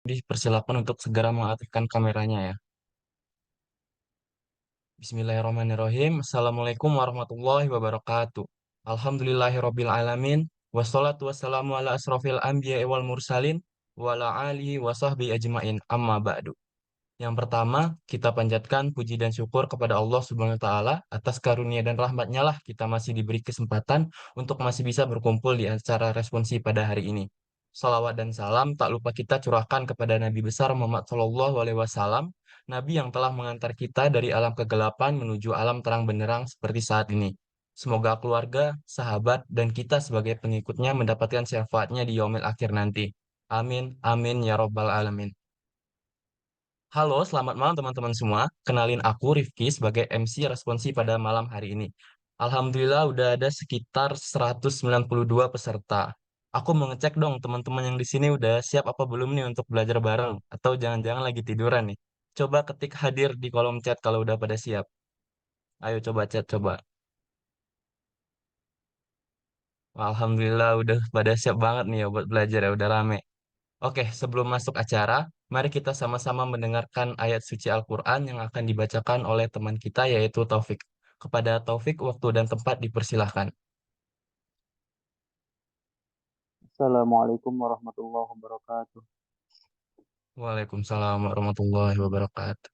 Dipersilakan untuk segera mengaktifkan kameranya ya. Bismillahirrahmanirrahim. Assalamualaikum warahmatullahi wabarakatuh. Alhamdulillahirabbil alamin. Wassalatu wassalamu ala asrofil anbiya wal mursalin wa ala alihi wa sahbihi ajmain. Amma ba'du. Yang pertama, kita panjatkan puji dan syukur kepada Allah Subhanahu wa taala atas karunia dan rahmatnya lah kita masih diberi kesempatan untuk masih bisa berkumpul di acara responsi pada hari ini. Salawat dan salam tak lupa kita curahkan kepada Nabi besar Muhammad Shallallahu alaihi wasallam, Nabi yang telah mengantar kita dari alam kegelapan menuju alam terang benderang seperti saat ini. Semoga keluarga, sahabat, dan kita sebagai pengikutnya mendapatkan syafaatnya di yaumil akhir nanti. Amin, amin, ya robbal alamin. Halo, selamat malam teman-teman semua. Kenalin aku Rifki sebagai MC responsi pada malam hari ini. Alhamdulillah udah ada sekitar 192 peserta. Aku mau ngecek dong teman-teman yang di sini udah siap apa belum nih untuk belajar bareng atau jangan-jangan lagi tiduran nih. Coba ketik hadir di kolom chat kalau udah pada siap. Ayo coba chat coba. Alhamdulillah udah pada siap banget nih ya buat belajar ya udah rame. Oke, sebelum masuk acara, mari kita sama-sama mendengarkan ayat suci Al-Quran yang akan dibacakan oleh teman kita yaitu Taufik. Kepada Taufik, waktu dan tempat dipersilahkan. Assalamualaikum warahmatullahi wabarakatuh. Waalaikumsalam warahmatullahi wabarakatuh.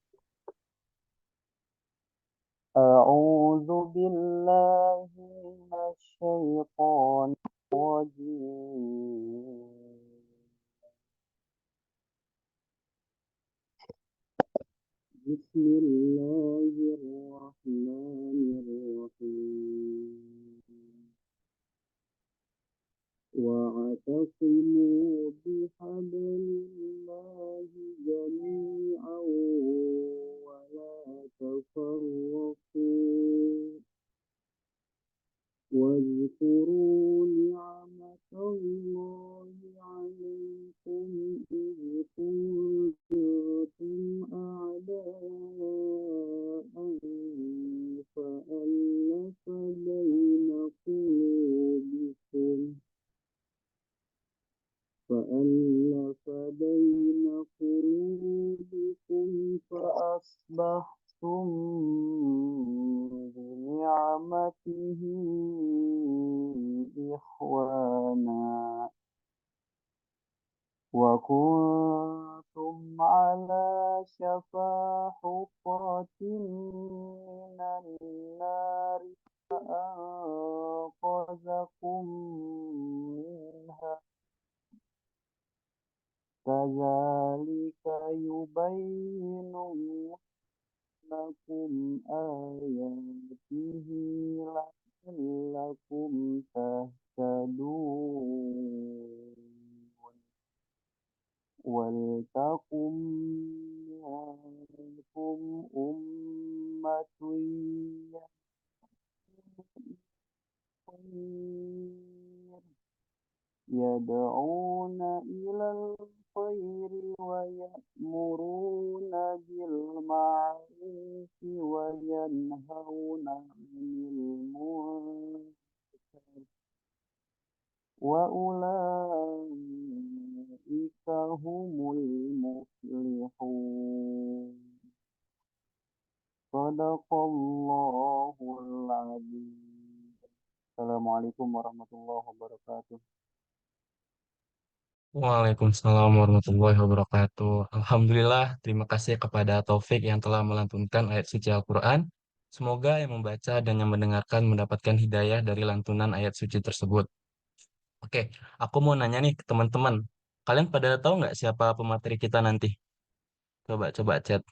أعوذ بالله من الشيطان الرجيم. بسم الله الرحمن الرحيم. واعتصموا بحبل الله جميعا ولا تفرقوا واذكروا نعمة الله عليكم إذ كنتم أعداء فألف بين قلوبكم فألف بين قلوبكم فأصبحتم بنعمته إخوانا وكنتم على شفا حفرة من النار فأنقذكم منها كذلك يبين لكم آياته لعلكم تهتدون ولتكن منكم أمة يدعون إلى الخير ويأمرون بالمعروف وينهون عن المنكر وأولئك هم المفلحون صدق الله العظيم. Assalamualaikum warahmatullahi wabarakatuh. Waalaikumsalam warahmatullahi wabarakatuh. Alhamdulillah, terima kasih kepada Taufik yang telah melantunkan ayat suci Al-Quran. Semoga yang membaca dan yang mendengarkan mendapatkan hidayah dari lantunan ayat suci tersebut. Oke, aku mau nanya nih ke teman-teman. Kalian pada tahu nggak siapa pemateri kita nanti? Coba chat.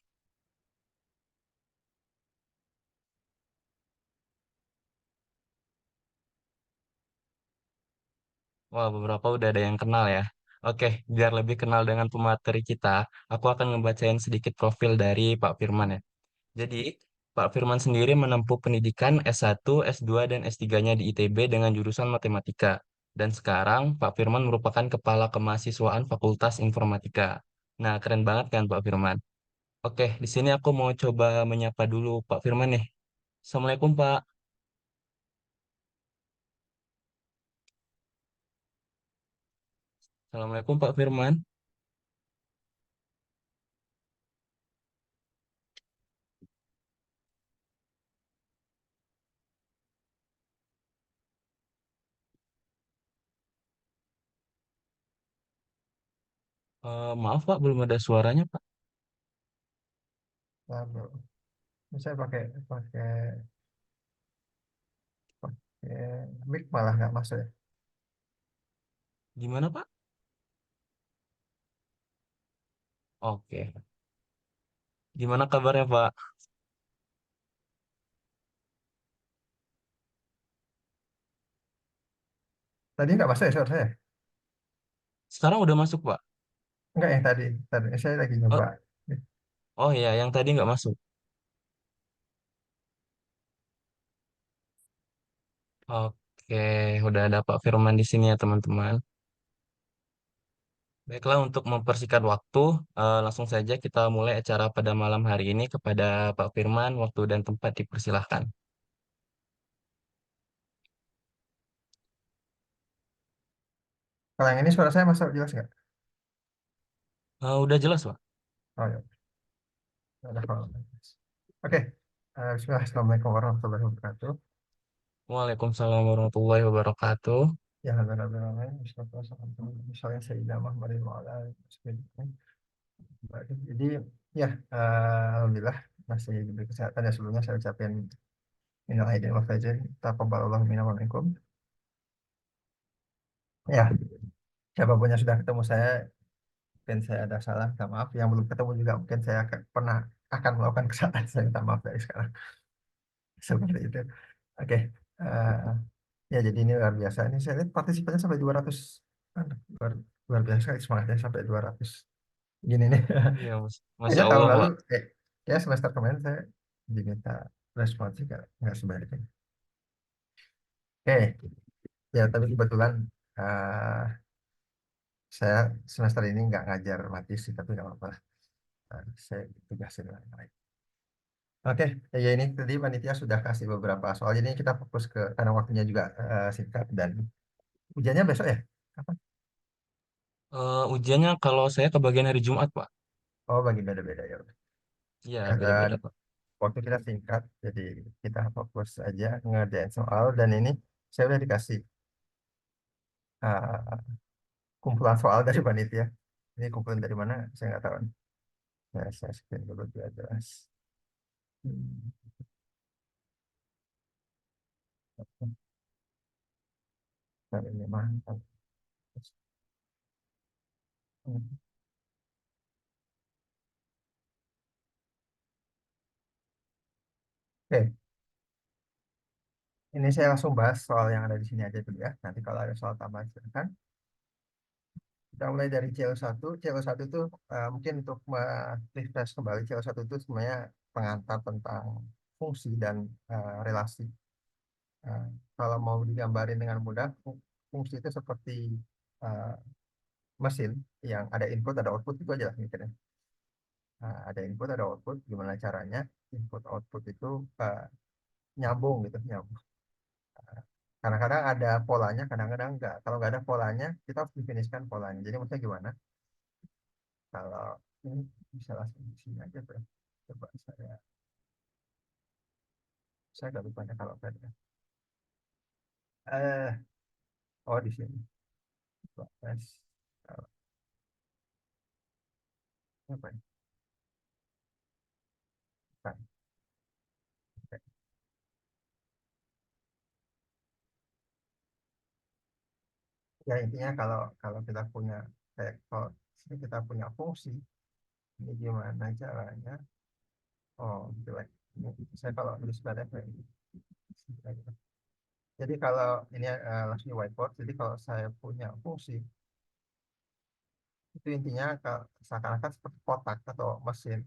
Wah, beberapa udah ada yang kenal ya. Oke, biar lebih kenal dengan pemateri kita, aku akan ngebacain sedikit profil dari Pak Firman ya. Jadi, Pak Firman sendiri menempuh pendidikan S1, S2, dan S3-nya di ITB dengan jurusan matematika. Dan sekarang Pak Firman merupakan kepala kemahasiswaan Fakultas Informatika. Nah, keren banget kan Pak Firman? Oke, di sini aku mau coba menyapa dulu Pak Firman nih. Assalamualaikum Pak. Assalamualaikum Pak Firman. Maaf Pak, belum ada suaranya Pak. Lalu, saya pakai pakai pakai mic malah nggak masuk ya. Gimana Pak? Oke. Gimana kabarnya Pak? Tadi nggak masuk ya suara saya? Sekarang udah masuk Pak? Nggak yang tadi. Tadi saya lagi Oh, nyoba. oh iya, yang tadi nggak masuk. Oke, udah ada Pak Firman di sini ya teman-teman. Baiklah, untuk mempersingkat waktu, langsung saja kita mulai acara pada malam hari ini kepada Pak Firman, waktu dan tempat dipersilahkan. Kalau yang ini suara saya masuk jelas nggak? Udah jelas Pak? Oh ya, ada kalau. Oke. Bismillah. Assalamualaikum warahmatullahi wabarakatuh. Waalaikumsalam warahmatullahi wabarakatuh. Ya, alhamdulillah. Misalnya saya Muhammad wa ala alihi wasallam. Baik, jadi ya, alhamdulillah masih diberi kesehatan ya. Sebelumnya saya ucapin minal aidin wal faizin taqabbalallahu minna wa minkum. Ya, siapapun yang sudah ketemu saya, mungkin saya ada salah, minta maaf. Yang belum ketemu juga mungkin saya akan melakukan kesalahan, saya minta maaf dari sekarang. Seperti itu. Oke. eh, ya, jadi ini luar biasa. Ini saya lihat partisipannya sampai 200. Luar, luar biasa semangatnya sampai 200. Gini nih. Iya, Masya Kayaknya tahun Allah lalu, Pak. ya semester kemarin saya diminta respon sih, nggak sebanyak ini. Oke, ya tapi kebetulan eh, saya semester ini nggak ngajar mati sih, tapi nggak apa-apa. Saya tugasin lah yang lain. Oke, ya ini tadi panitia sudah kasih beberapa soal. Jadi kita fokus ke karena waktunya juga singkat dan ujiannya besok ya? Kapan? Ujiannya kalau saya kebagian hari Jumat Pak. Oh, bagi beda-beda ya. Iya, Dan beda-beda Pak. waktu kita singkat, jadi kita fokus aja ngerjain soal. Dan ini saya udah dikasih eh, kumpulan soal dari panitia. Ini kumpulan dari mana? Saya nggak tahu. Nah, saya screen dulu biar jelas. Hmm. Nah, ini mantap. Oke, ini saya langsung bahas soal yang ada di sini aja dulu ya. Nanti kalau ada soal tambahan silakan. Kita mulai dari CL1. CL1 itu mungkin untuk refresh kembali, CL1 itu sebenarnya pengantar tentang fungsi dan relasi. Eh, Kalau mau digambarin dengan mudah, fungsi itu seperti eh, mesin yang ada input, ada output, itu aja lah mikirnya. Ada input, ada output. Gimana caranya input output itu eh, nyambung gitu, nyambung. Kadang-kadang ada polanya, kadang-kadang enggak. Kalau nggak ada polanya, kita harus definisikan polanya. Jadi maksudnya gimana? Kalau ini bisa langsung di sini aja, Bro. Coba saya nggak lupa ya kalau tadi. Eh, oh di sini. Coba tes. Kalau apa ya? Bukan. Oke. Ya intinya kalau kalau kita punya kayak kalau sini kita punya fungsi, ini gimana caranya? Oh, jelek. Ini saya kalau tulis pada kayak ini. Jadi kalau ini langsung di whiteboard, jadi kalau saya punya fungsi, itu intinya seakan-akan seperti kotak atau mesin,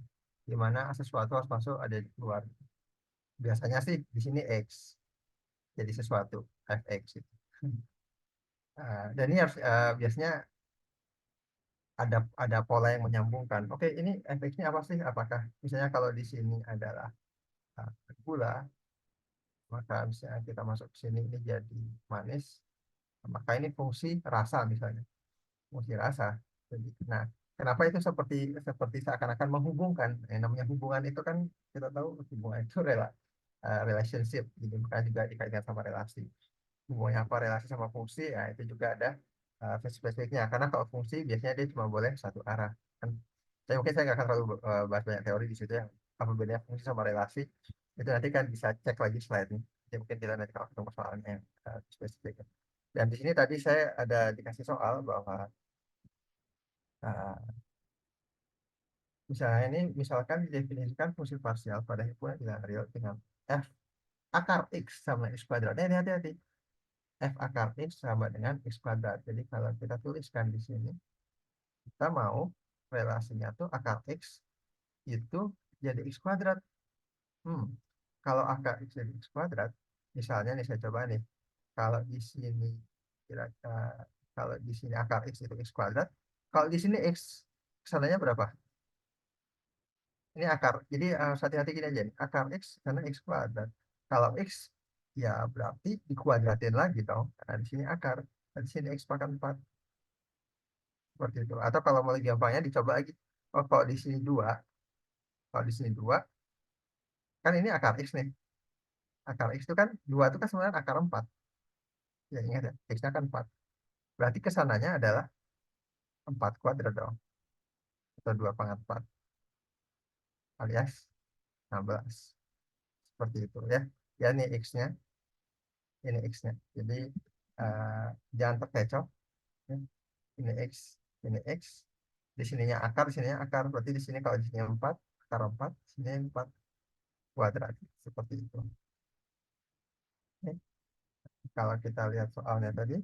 di mana sesuatu harus masuk ada di keluar. Biasanya sih di sini X, jadi sesuatu, fx itu. Dan ini harus biasanya ada pola yang menyambungkan. Oke, ini fx-nya apa sih? Apakah misalnya kalau di sini adalah gula, maka misalnya kita masuk ke sini ini jadi manis, maka ini fungsi rasa misalnya. Fungsi rasa. Jadi, nah, kenapa itu seperti seperti seakan-akan menghubungkan? Yang namanya hubungan itu kan kita tahu hubungan itu relationship, jadi makanya juga dikaitkan sama relasi. Hubungannya apa relasi sama fungsi? Ya itu juga ada. spesifiknya. Karena kalau fungsi biasanya dia cuma boleh satu arah. Kan, saya nggak akan terlalu bahas banyak teori di situ yang apa bedanya fungsi sama relasi. Itu nanti kan bisa cek lagi slide-nya. Jadi mungkin kita nanti kalau ketemu soalnya yang spesifik. Dan di sini tadi saya ada dikasih soal bahwa uh, misalnya ini misalkan didefinisikan fungsi parsial pada himpunan bilangan real dengan f akar x sama x kuadrat. Ini hati-hati. F akar x sama dengan x kuadrat. Jadi kalau kita tuliskan di sini, kita mau relasinya tuh akar x itu jadi x kuadrat. Hmm. Kalau akar x jadi x kuadrat, misalnya nih saya coba nih, kalau di sini kira-kira kalau di sini akar x itu x kuadrat, kalau di sini x kesananya berapa? Ini akar. Jadi hati-hati gini aja nih. Akar x karena x kuadrat. Kalau x ya berarti dikuadratin lagi dong. Karena di sini akar. Nah, di sini x pangkat 4 seperti itu. Atau kalau mau lebih gampangnya dicoba lagi. Oh, kalau di sini 2, kalau di sini 2 kan ini akar x nih. Akar x itu kan 2 itu kan sebenarnya akar 4. Ya ingat ya, x-nya kan 4. Berarti kesananya adalah 4 kuadrat dong. Atau 2 pangkat 4 alias 16. Seperti itu ya. Ya ini x-nya, ini x-nya. Jadi eh, jangan terkecoh. Ya. Ini x, ini x. Di sininya akar, di sininya akar. Berarti di sini kalau di sini 4 akar 4 di sini 4 kuadrat. Seperti itu. Oke. Kalau kita lihat soalnya tadi,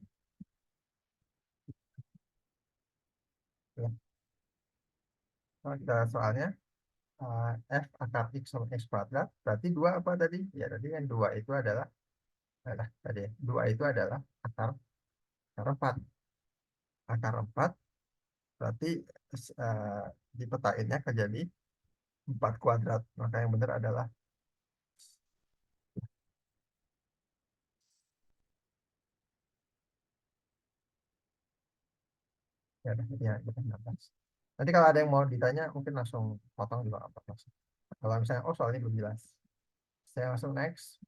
ya, kalau kita lihat soalnya, f akar x sama x kuadrat, berarti 2 apa tadi? Ya, tadi kan 2 itu adalah tadi, 2 itu adalah akar, akar 4. Akar 4 berarti eh, dipetainnya ke jadi 4 kuadrat. Maka yang benar adalah ya, ya, kita 16. Nanti kalau ada yang mau ditanya, mungkin langsung potong juga apa langsung. Kalau misalnya, oh soalnya belum jelas, saya langsung next.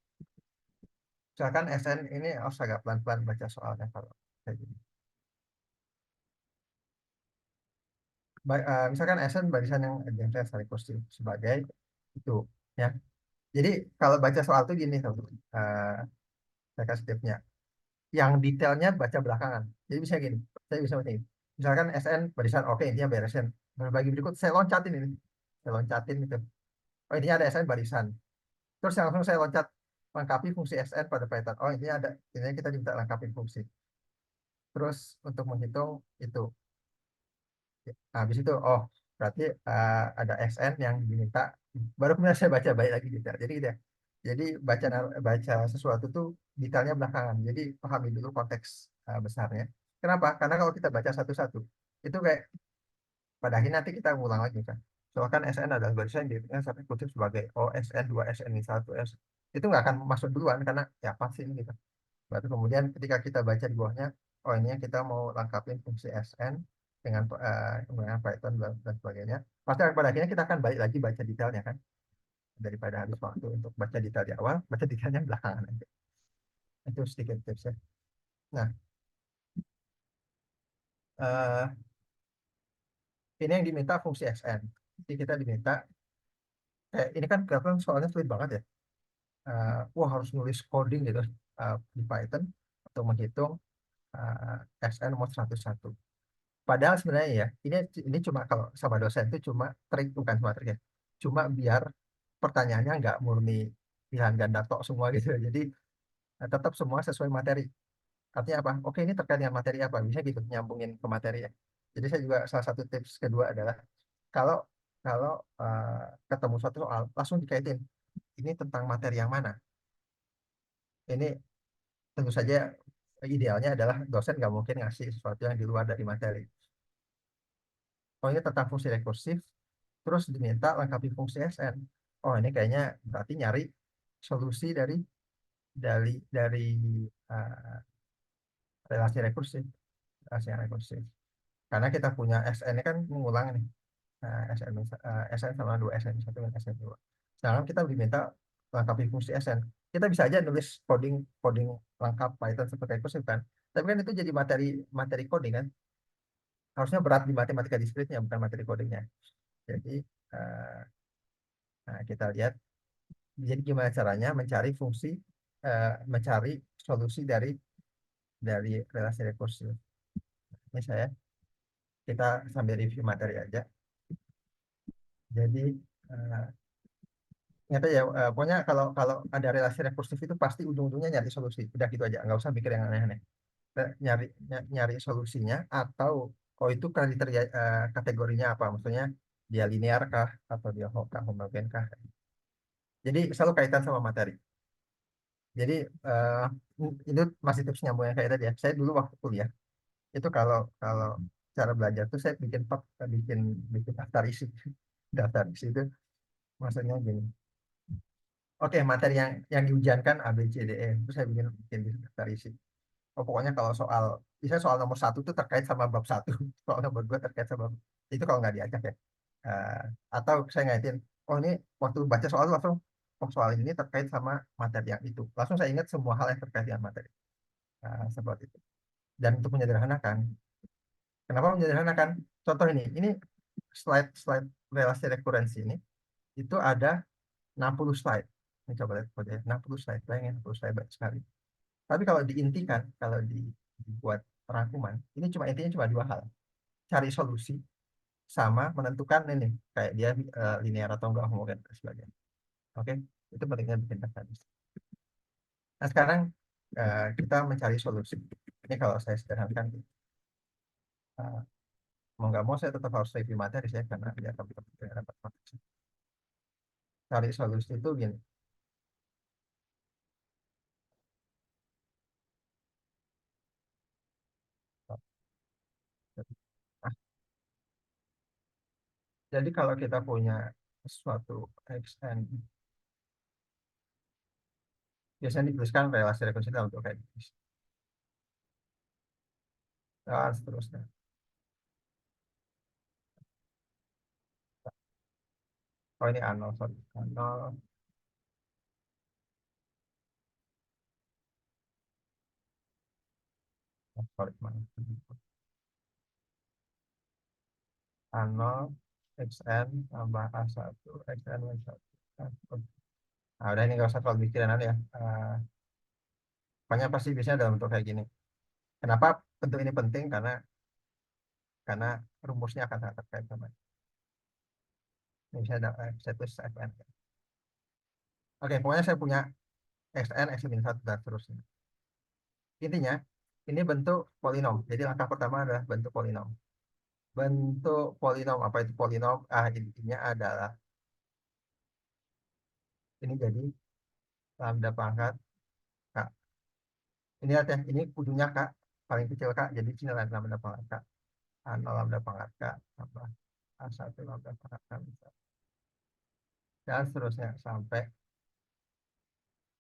Misalkan SN ini harus agak pelan-pelan baca soalnya kalau kayak gini. Misalkan SN barisan yang identitas rekursi sebagai itu, ya. Jadi kalau baca soal tuh gini, tuh, eh, saya kasih tipsnya. Yang detailnya baca belakangan. Jadi bisa gini, saya bisa baca ini. Misalkan SN barisan, oke intinya beresin. Berbagi berikut, saya loncatin ini. Saya loncatin itu. Oh ini ada SN barisan. Terus langsung saya loncat lengkapi fungsi SN pada Python. Oh ini kita diminta lengkapin fungsi. Terus untuk menghitung itu. Nah, habis itu, oh berarti ada SN yang diminta. Baru kemudian saya baca baik lagi detail. Jadi gitu ya. Jadi baca sesuatu tuh detailnya belakangan. Jadi pahami dulu konteks besarnya. Kenapa? Karena kalau kita baca satu-satu, itu kayak pada akhirnya nanti kita ngulang lagi kan. Soalnya kan SN adalah barisan yang dihitung sampai kutip sebagai OSN 2 SN 1 S. Itu nggak akan masuk duluan karena ya pasti ini gitu. Baru kemudian ketika kita baca di bawahnya, oh ini kita mau lengkapin fungsi SN dengan Python dan sebagainya. Pasti pada akhirnya kita akan balik lagi baca detailnya kan. Daripada habis waktu untuk baca detail di awal, baca detailnya belakangan aja. Itu sedikit tips ya. Nah, eh, ini yang diminta fungsi SN. Jadi kita diminta, ini kan kelihatan soalnya sulit banget ya. Wah harus nulis coding gitu di Python untuk menghitung SN nomor 101. Padahal sebenarnya ya, ini cuma kalau sama dosen itu cuma trik, bukan cuma trik ya. Cuma biar pertanyaannya nggak murni pilihan ganda tok semua gitu. Jadi tetap semua sesuai materi. Artinya apa? Oke, ini terkait dengan materi apa? Bisa gitu nyambungin ke materi ya. Jadi saya juga salah satu tips kedua adalah kalau kalau ketemu suatu soal langsung dikaitin. Ini tentang materi yang mana? Ini tentu saja idealnya adalah dosen nggak mungkin ngasih sesuatu yang di luar dari materi. Oh ini tentang fungsi rekursif, terus diminta lengkapi fungsi SN. Oh ini kayaknya berarti nyari solusi dari uh, relasi rekursif, relasi yang rekursif. Karena kita punya SN ini kan mengulang nih, SN sama 2 SN 1 dan SN 2. Sedangkan kita diminta lengkapi fungsi SN. Kita bisa aja nulis coding coding lengkap Python seperti rekursif kan. Tapi kan itu jadi materi materi coding kan. Harusnya berat di matematika diskritnya, bukan materi codingnya. Jadi eh, nah, kita lihat. Jadi gimana caranya mencari fungsi, mencari solusi dari relasi rekursi. Ini kita sambil review materi aja. Jadi eh, nyata ya, pokoknya kalau kalau ada relasi rekursif itu pasti ujung-ujungnya nyari solusi. Udah gitu aja, nggak usah mikir yang aneh-aneh. Nyari solusinya atau oh itu kategorinya apa? Maksudnya dia linear kah atau dia homogen kah? Jadi selalu kaitan sama materi. Jadi eh, itu masih tips nyambung yang kayak tadi ya. Saya dulu waktu kuliah itu kalau kalau cara belajar tuh saya bikin bikin daftar isi. Daftar isi itu maksudnya gini. Oke, materi yang diujiankan A, B, C, D, E. Terus saya bikin daftar isi. Oh, pokoknya kalau misalnya soal nomor satu itu terkait sama bab satu, soal nomor dua terkait sama itu kalau nggak diajak ya. Eh, atau saya ngaitin, oh ini waktu baca soal langsung, oh soal ini terkait sama materi yang itu. Langsung saya ingat semua hal yang terkait dengan materi. Seperti itu. Dan untuk menyederhanakan, kenapa menyederhanakan? Contoh ini slide relasi rekurensi ini, itu ada 60 slide. Ini coba lihat kodenya, 60 slide, bayangin 60 slide banyak sekali. Tapi kalau diintikan, kalau dibuat rangkuman, ini intinya cuma dua hal. Cari solusi sama menentukan ini kayak dia linear atau enggak homogen dan sebagainya. Oke, itu pentingnya bikin teks tadi. Nah, sekarang kita mencari solusi. Ini kalau saya sederhanakan, uh, mau nggak mau saya tetap harus review materi saya karena dia akan dapat materi. Cari solusi itu gini. Nah, jadi kalau kita punya suatu XN, biasanya dituliskan relasi rekonsiliasi untuk kayak gitu. Dan seterusnya. Oh ini A0, sorry. A0, sorry, mana? A0, XN, tambah A1, XN, Y1. Nah, udah ini nggak usah terlalu mikirin ya. Pokoknya pasti biasanya dalam bentuk kayak gini. Kenapa bentuk ini penting? Karena rumusnya akan sangat terkait sama ini. Ini misalnya ada status FN. Oke, pokoknya saya punya XN, X-1, dan seterusnya. Intinya, ini bentuk polinom. Jadi langkah pertama adalah bentuk polinom. Bentuk polinom, apa itu polinom? Intinya adalah, ini jadi lambda pangkat K. Ini artinya, ini ujungnya K, paling kecil K, jadi sini lambda pangkat K. A0 lambda pangkat K, tambah A1 lambda pangkat K, dan seterusnya sampai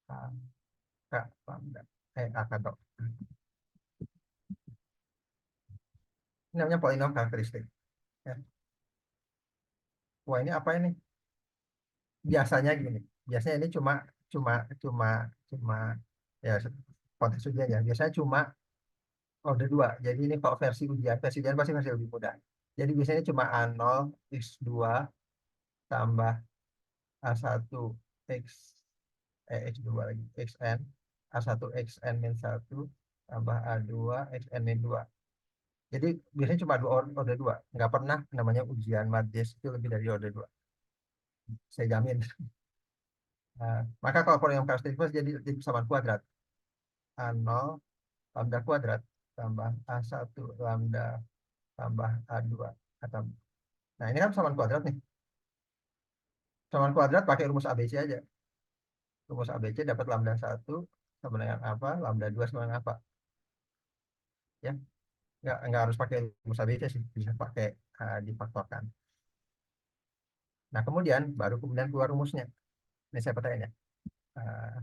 A, K lambda. A K dot. Ini namanya polinom karakteristik. Ya. Wah, ini apa ini? Biasanya gini. Biasanya ini cuma cuma cuma cuma ya konteks ujian ya. Biasanya cuma order 2. Jadi ini kalau versi ujian pasti masih lebih mudah. Jadi biasanya cuma A0 X2 tambah A1 X X2 lagi XN, A1 XN min 1 tambah A2 XN min 2. Jadi biasanya cuma order 2. Nggak pernah namanya ujian Maddes itu lebih dari order 2. Saya jamin. Nah, maka kalau polinom karakteristik jadi persamaan kuadrat. A0 lambda kuadrat tambah A1 lambda tambah A2 atau nah ini kan persamaan kuadrat nih. Persamaan kuadrat pakai rumus ABC aja. Rumus ABC dapat lambda 1 sama dengan apa? Lambda 2 sama dengan apa? Ya, nggak harus pakai rumus ABC sih, bisa pakai difaktorkan. Nah, kemudian keluar rumusnya. Ini saya pertanyaan ya. Uh,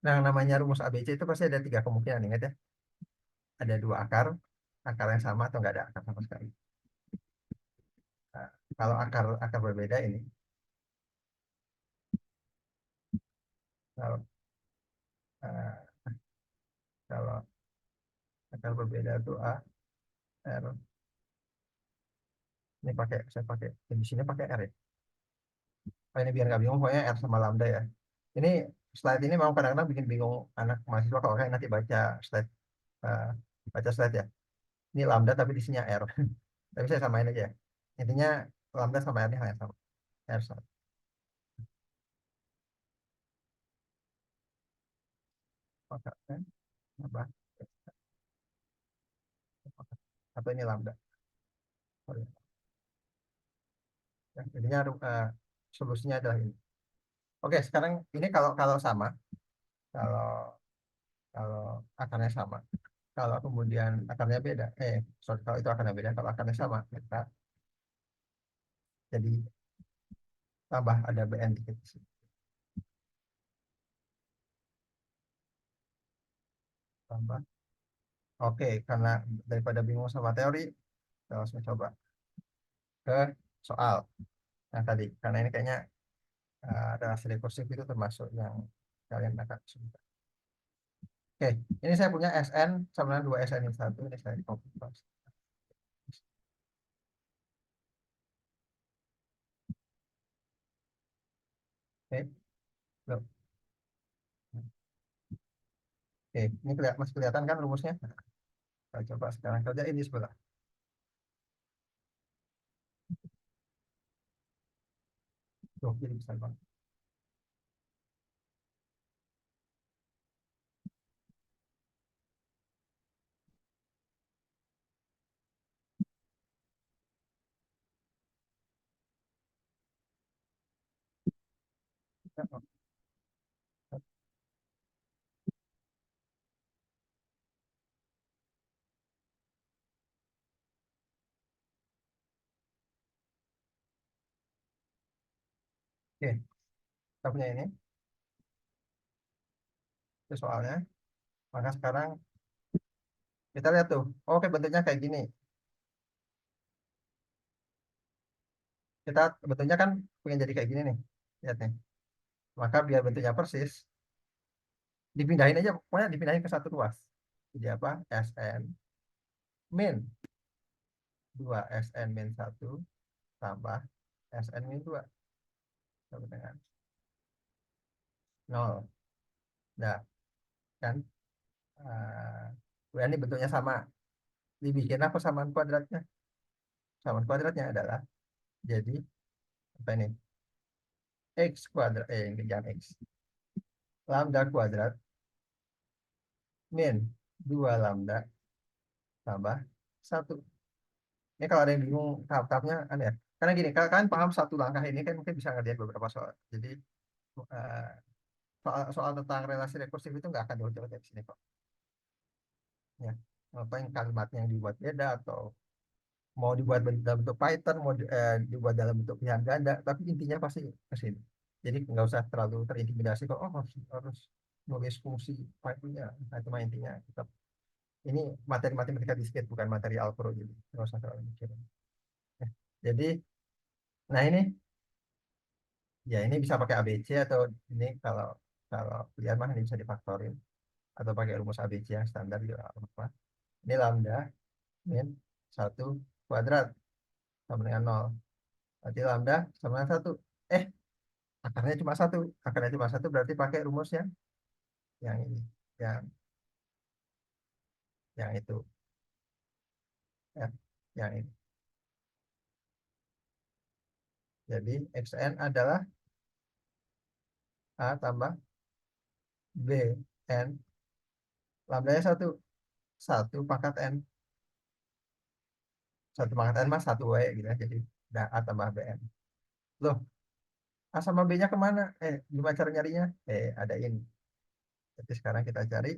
nah, namanya rumus ABC itu pasti ada tiga kemungkinan, ingat ya. Ada dua akar, akar yang sama atau nggak ada akar sama sekali. Nah, kalau akar akar berbeda ini, kalau uh, kalau Akar berbeda tuh A, R. Ini saya pakai, di sini pakai R ya. Oh, ini biar nggak bingung, pokoknya R sama lambda ya. Ini slide ini memang kadang-kadang bikin bingung anak mahasiswa kalau kayak nanti eh, baca slide ya. Ini lambda tapi di sini R. Tapi saya samain aja ya. Intinya lambda sama R ini hal yang sama. R sama. Maka kan, apa? Atau ini lambda. Sorry. Ya, intinya solusinya adalah ini. Oke, sekarang ini kalau kalau sama, kalau kalau akarnya sama, kalau kemudian akarnya beda, sorry, kalau itu akarnya beda, kalau akarnya sama, kita jadi tambah ada BN dikit di sini. Tambah. Oke, karena daripada bingung sama teori, kita langsung coba ke soal yang tadi. Karena ini kayaknya relasi rekursif itu termasuk yang kalian akan suka. Oke, ini saya punya SN sama dengan 2 SN yang satu. Ini saya copy paste. Oke, loh. Oke, ini masih kelihatan kan rumusnya? Kita coba sekarang kerjain di sebelah. Tuh, jadi besar banget. Oke, kita punya ini. Itu soalnya. Maka sekarang kita lihat tuh. Oke, bentuknya kayak gini. Kita bentuknya kan pengen jadi kayak gini nih. Lihat nih. Maka biar bentuknya persis, dipindahin aja. Pokoknya dipindahin ke satu ruas. Jadi apa? SN min 2 SN min 1 tambah SN min 2 sama dengan 0. Nah, kan ini bentuknya sama. Dibikin apa samaan kuadratnya? Samaan kuadratnya adalah jadi apa ini? X kuadrat, ini jangan X. Lambda kuadrat min 2 lambda tambah 1. Ini kalau ada yang bingung tahap-tahapnya aneh ya. Karena gini, kalau kalian paham satu langkah ini kan mungkin bisa ngerjain beberapa soal. Jadi eh, soal tentang relasi rekursif itu nggak akan jauh-jauh dari sini kok. Ya, apa yang kalimatnya yang dibuat beda atau mau dibuat dalam bentuk Python, mau dibuat dalam bentuk pilihan ganda, tapi intinya pasti ke sini. Jadi nggak usah terlalu terintimidasi kok, oh harus nulis fungsi Python-nya. Nah, itu mah intinya. Tetap. Ini materi matematika disket, bukan materi algebra, jadi nggak usah terlalu mikirin. Ya, jadi, nah ini, ya ini bisa pakai ABC atau ini kalau kalau pilihan mah ini bisa difaktorin atau pakai rumus ABC yang standar juga nggak apa-apa. Ini lambda min 1 kuadrat sama dengan 0. Berarti lambda sama dengan 1. Eh, akarnya cuma 1. Akarnya cuma 1 berarti pakai rumusnya yang ini. Yang yang itu. Ya, yang ini. Jadi XN adalah A tambah B N. Lambdanya 1. 1 pangkat N. 1 pangkat N mah 1 W gitu ya. Jadi udah A tambah BN. Loh, A sama B-nya kemana? Gimana cara nyarinya? Ada ini. Jadi sekarang kita cari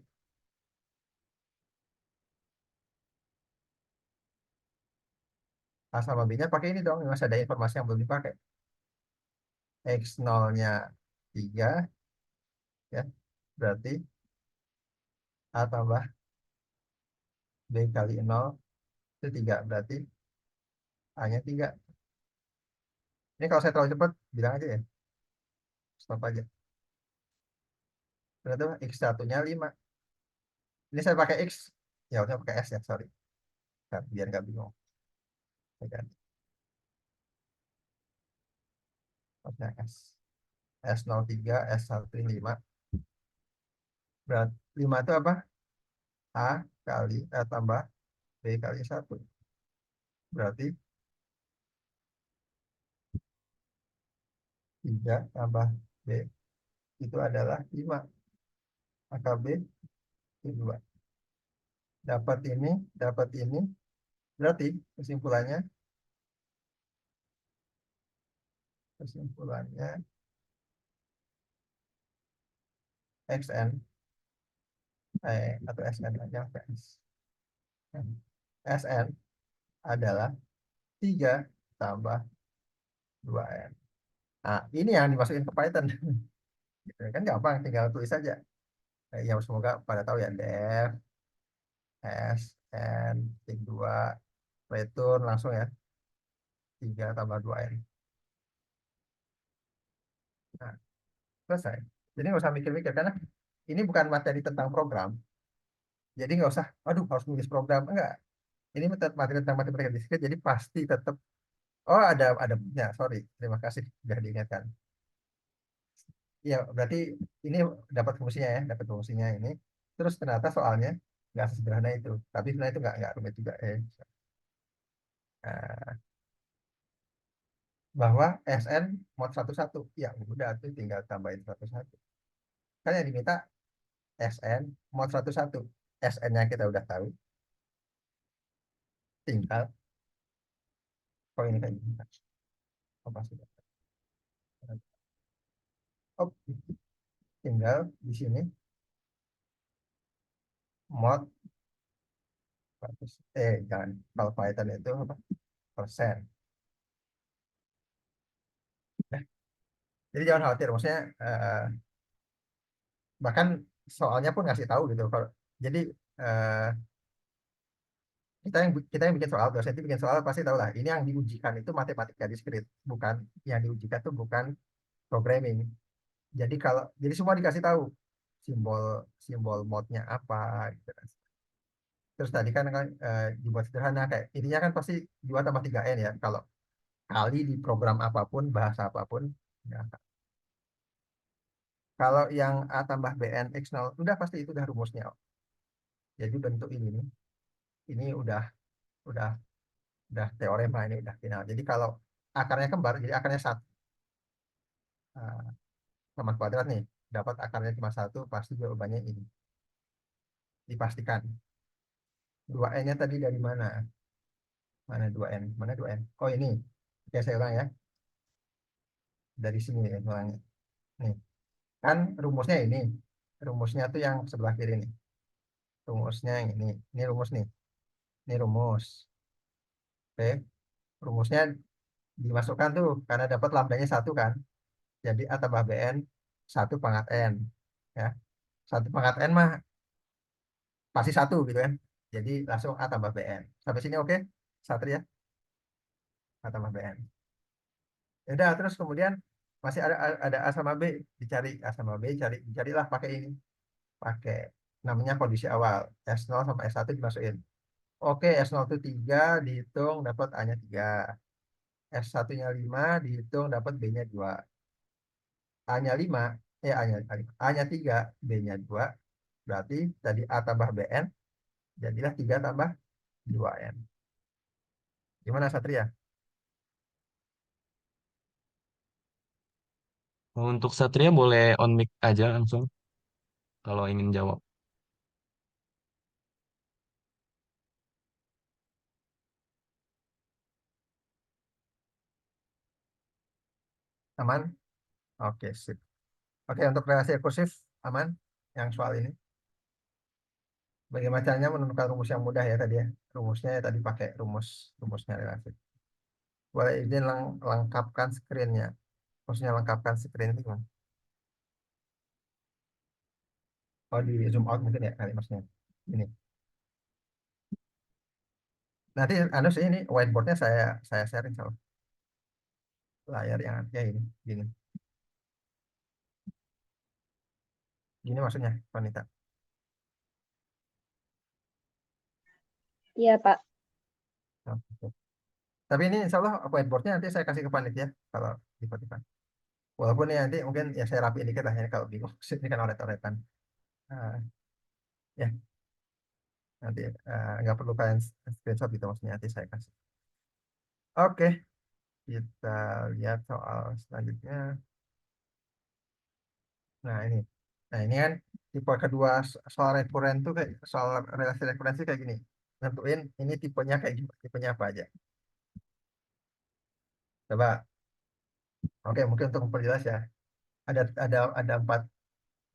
A sama B-nya pakai ini dong. Masih ada informasi yang belum dipakai. X0-nya 3, ya. Berarti A tambah B kali 0 itu 3. Berarti A-nya 3. Ini kalau saya terlalu cepat, bilang aja ya. Stop aja. Berarti X1-nya 5. Ini saya pakai X. Ya udah pakai S ya, sorry. Nah, biar nggak bingung. Ya kan? Maksudnya S. S03, S105. Berarti 5 itu apa? A kali tambah B kali 1. Berarti 3 tambah B itu adalah 5. Maka B itu 2. Dapat ini. Berarti kesimpulannya XN atau SN aja PS. SN adalah 3 tambah 2N. Nah, ini yang dimasukin ke Python. Gitu kan gampang, tinggal tulis saja. Ya semoga pada tahu ya, def S N tik 2 return langsung ya, 3 tambah 2N. Nah, selesai. Jadi nggak usah mikir-mikir karena ini bukan materi tentang program. Jadi nggak usah, aduh harus nulis program. Enggak. Ini materi tentang matematika diskrit, jadi pasti tetap. Oh, ada ya, sorry. Terima kasih sudah diingatkan. Iya, berarti ini dapat fungsinya ini. Terus ternyata soalnya nggak sesederhana itu. Tapi sebenarnya itu nggak rumit juga. Nah, bahwa SN mod 11. Ya udah tuh tinggal tambahin 11. Kan yang diminta SN mod 11. SN-nya kita udah tahu. Tinggal, oh ini kayak gini. Oh, pasti. Oh, tinggal di sini mod 100. Jangan. Kalau Python itu apa? Persen. Nah, jadi jangan khawatir. Maksudnya bahkan soalnya pun ngasih tahu gitu. Jadi eh, kita yang bikin soal, dosen itu bikin soal pasti tahu lah. Ini yang diujikan itu matematika diskrit, bukan yang diujikan itu bukan programming. Jadi semua dikasih tahu simbol simbol modnya apa gitu kan. Terus tadi kan dibuat sederhana kayak intinya kan pasti 2 tambah 3N ya. Kalau kali di program apapun, bahasa apapun. Ya. Kalau yang A tambah BN X0 udah pasti itu udah rumusnya. Jadi bentuk ini nih, ini udah udah teorema, ini udah final. Jadi kalau akarnya kembar, jadi akarnya satu sama kuadrat nih, dapat akarnya cuma satu, pasti jawabannya ini. Dipastikan. 2N-nya tadi dari mana? Mana 2N? Mana 2N? Oh ini. Oke, saya ulang ya. Dari sini ya, ulangnya. Nih, kan rumusnya ini. Rumusnya tuh yang sebelah kiri nih. Rumusnya yang ini. Ini rumus nih. Ini rumus. Oke, rumusnya dimasukkan tuh karena dapat lambdanya satu kan. Jadi A tambah BN 1 pangkat N. Ya, 1 pangkat N mah pasti satu gitu kan. Jadi langsung A tambah BN. Sampai sini oke? Satria, A tambah BN. Ya udah, terus kemudian masih ada A sama B, dicari A sama B, dicarilah pakai ini. Pakai namanya kondisi awal. S0 sama S1 dimasukin. Oke, S0 itu 3 dihitung dapat A-nya 3. S1-nya 5 dihitung dapat B-nya 2. A-nya 5, A-nya 3, B-nya 2. Berarti tadi A tambah BN jadilah 3 tambah 2N. Gimana Satria? Untuk Satria boleh on mic aja langsung kalau ingin jawab. Aman? Oke, sip. Oke, untuk relasi rekursif aman yang soal ini. Bagaimana caranya menemukan rumus yang mudah ya tadi ya. Rumusnya ya tadi pakai rumusnya relasi. Boleh izin lengkapkan screen-nya. Maksudnya lengkapkan screen itu gimana? Oh, di zoom out mungkin ya kali maksudnya. Ini. Nanti anu sih ini whiteboardnya saya sharing sama layar yang ya ini gini. Gini maksudnya, wanita. Iya, Pak. Oke. Tapi ini insya Allah whiteboardnya nanti saya kasih ke panitia kalau di Spotify. Walaupun ya nanti mungkin ya saya rapiin dikit lah ya kalau bingung. Ini kan oret-oretan. Ah, ya nanti nggak perlu kalian screenshot gitu maksudnya nanti saya kasih. Oke, kita lihat soal selanjutnya. Nah ini, nah ini kan tipe kedua soal rekuren tuh kayak soal relasi rekurensi kayak gini. Nentuin ini tipenya kayak gimana, tipenya apa aja. Coba, oke mungkin untuk memperjelas ya, ada empat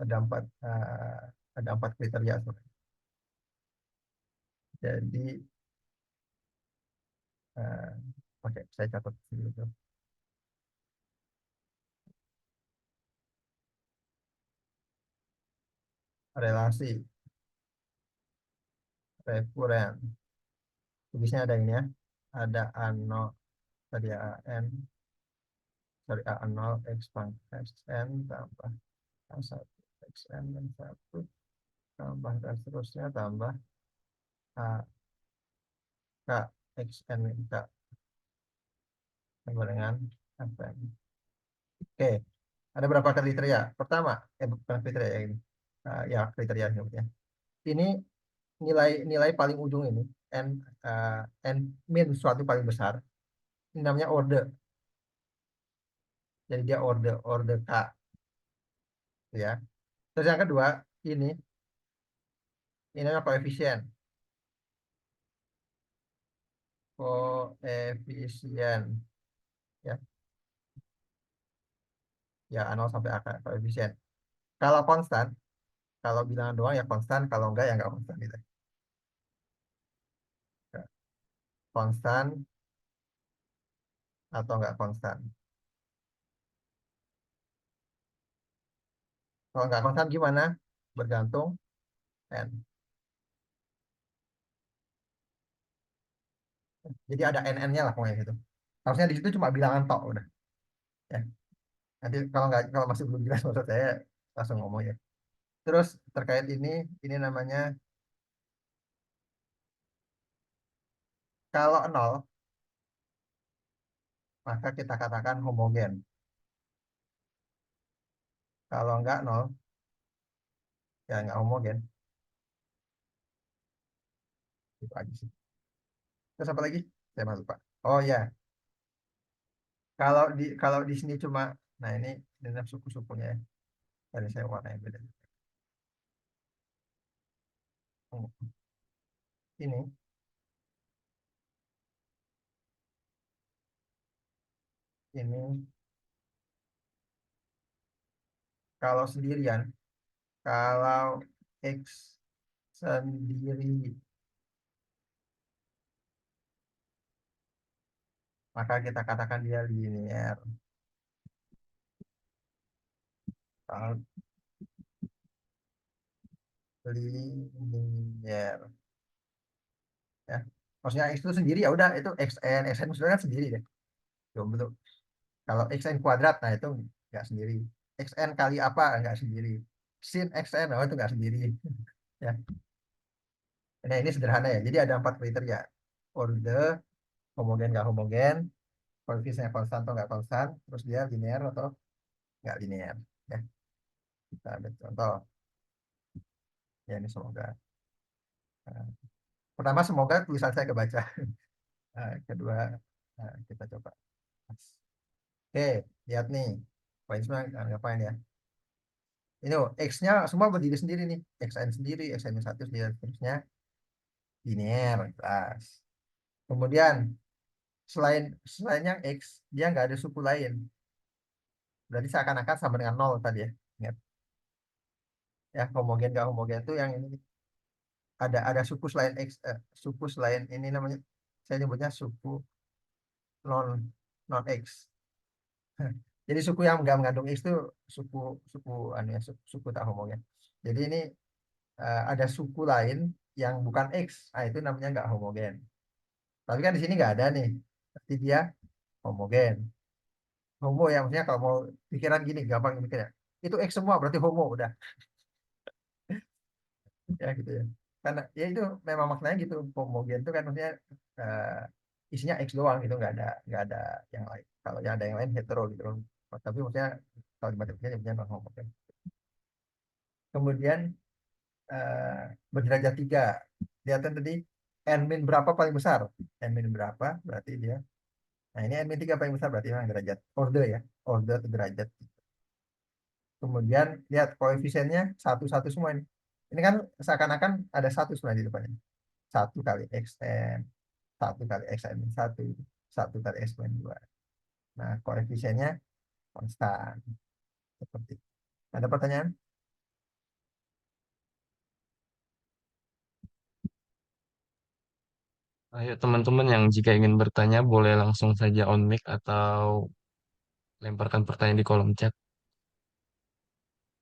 ada empat ada empat kriteria sebenarnya. Jadi, eh, oke saya catat dulu. Relasi rekuren. Tulisnya ada ini ya, ada ano tadi an sorry a0 x pangkat xn tambah a1 xn dan satu tambah dan seterusnya tambah a k xn k sama dengan fn. Oke, ada berapa kriteria? Pertama, bukan kriteria ya ini. Ya kriteria nyebutnya. Ini nilai paling ujung ini n n min suatu paling besar. Ini namanya order. Jadi dia order k, ya. Terus yang kedua, ini ini namanya koefisien. Koefisien, ya. Ya, A0 sampai AK koefisien. Kalau konstan, kalau bilangan doang ya konstan, kalau enggak ya enggak konstan gitu. Ya, konstan atau enggak konstan. Kalau enggak konstan gimana? Bergantung n. Jadi ada nn-nya lah pokoknya gitu. Harusnya di situ cuma bilangan tok udah. Ya. Nanti kalau masih belum jelas maksud saya langsung ngomong ya. Terus terkait ini namanya kalau nol maka kita katakan homogen. Kalau enggak nol ya enggak homogen. Itu aja sih. Terus apa lagi? Saya masuk Pak. Oh ya, kalau di sini cuma, nah ini dengan suku-sukunya ya. Tadi saya warnanya beda. Hmm, Ini ini kalau sendirian, kalau X sendiri, maka kita katakan dia linear. Kalau linear, ya. Maksudnya X itu sendiri ya udah itu xn maksudnya kan sendiri deh. Belum bentuk. Kalau xn kuadrat, nah itu nggak sendiri. Xn kali apa nggak sendiri. Sin xn, oh itu nggak sendiri. Ya. Nah ini sederhana ya. Jadi ada empat kriteria. Order, homogen nggak homogen, koefisiennya konstan atau nggak konstan, terus dia linear atau nggak linear. Ya, kita ambil contoh. Ya ini semoga. Nah, pertama semoga tulisan saya kebaca. Kedua kita coba. Oke, lihat nih. Poin semua ngapain ya? Ini oh, X-nya semua berdiri sendiri nih. XN sendiri, XN satu sendiri, terusnya linear, kelas. Kemudian selain yang X, dia nggak ada suku lain. Berarti seakan-akan sama dengan nol tadi ya. Ingat ya, homogen gak homogen itu yang ini ada suku selain X, suku selain ini namanya saya nyebutnya suku non non X. Jadi suku yang nggak mengandung X itu suku suku anu ya, suku tak homogen. Jadi ini ada suku lain yang bukan X, nah itu namanya nggak homogen. Tapi kan di sini nggak ada nih, berarti dia homogen. Homo ya maksudnya kalau mau pikiran gini gampang mikirnya. Itu X semua berarti homo udah ya gitu ya. karena ya itu memang maknanya gitu, homogen itu kan maksudnya isinya X doang gitu, nggak ada yang lain. Kalau yang ada yang lain hetero gitu loh. Tapi maksudnya kalau di matematika sebenarnya non homogen. Kemudian eh, berderajat tiga, lihatin tadi n min berapa paling besar, n min berapa berarti dia, nah ini n min tiga paling besar berarti memang derajat order ya, order derajat. Kemudian lihat koefisiennya satu satu semua ini kan seakan-akan ada satu sebenarnya di depannya, satu kali xn, satu kali xn min satu, satu kali x min dua. Nah koefisiennya konstan seperti itu. Ada pertanyaan? Ayo teman-teman yang jika ingin bertanya boleh langsung saja on mic atau lemparkan pertanyaan di kolom chat.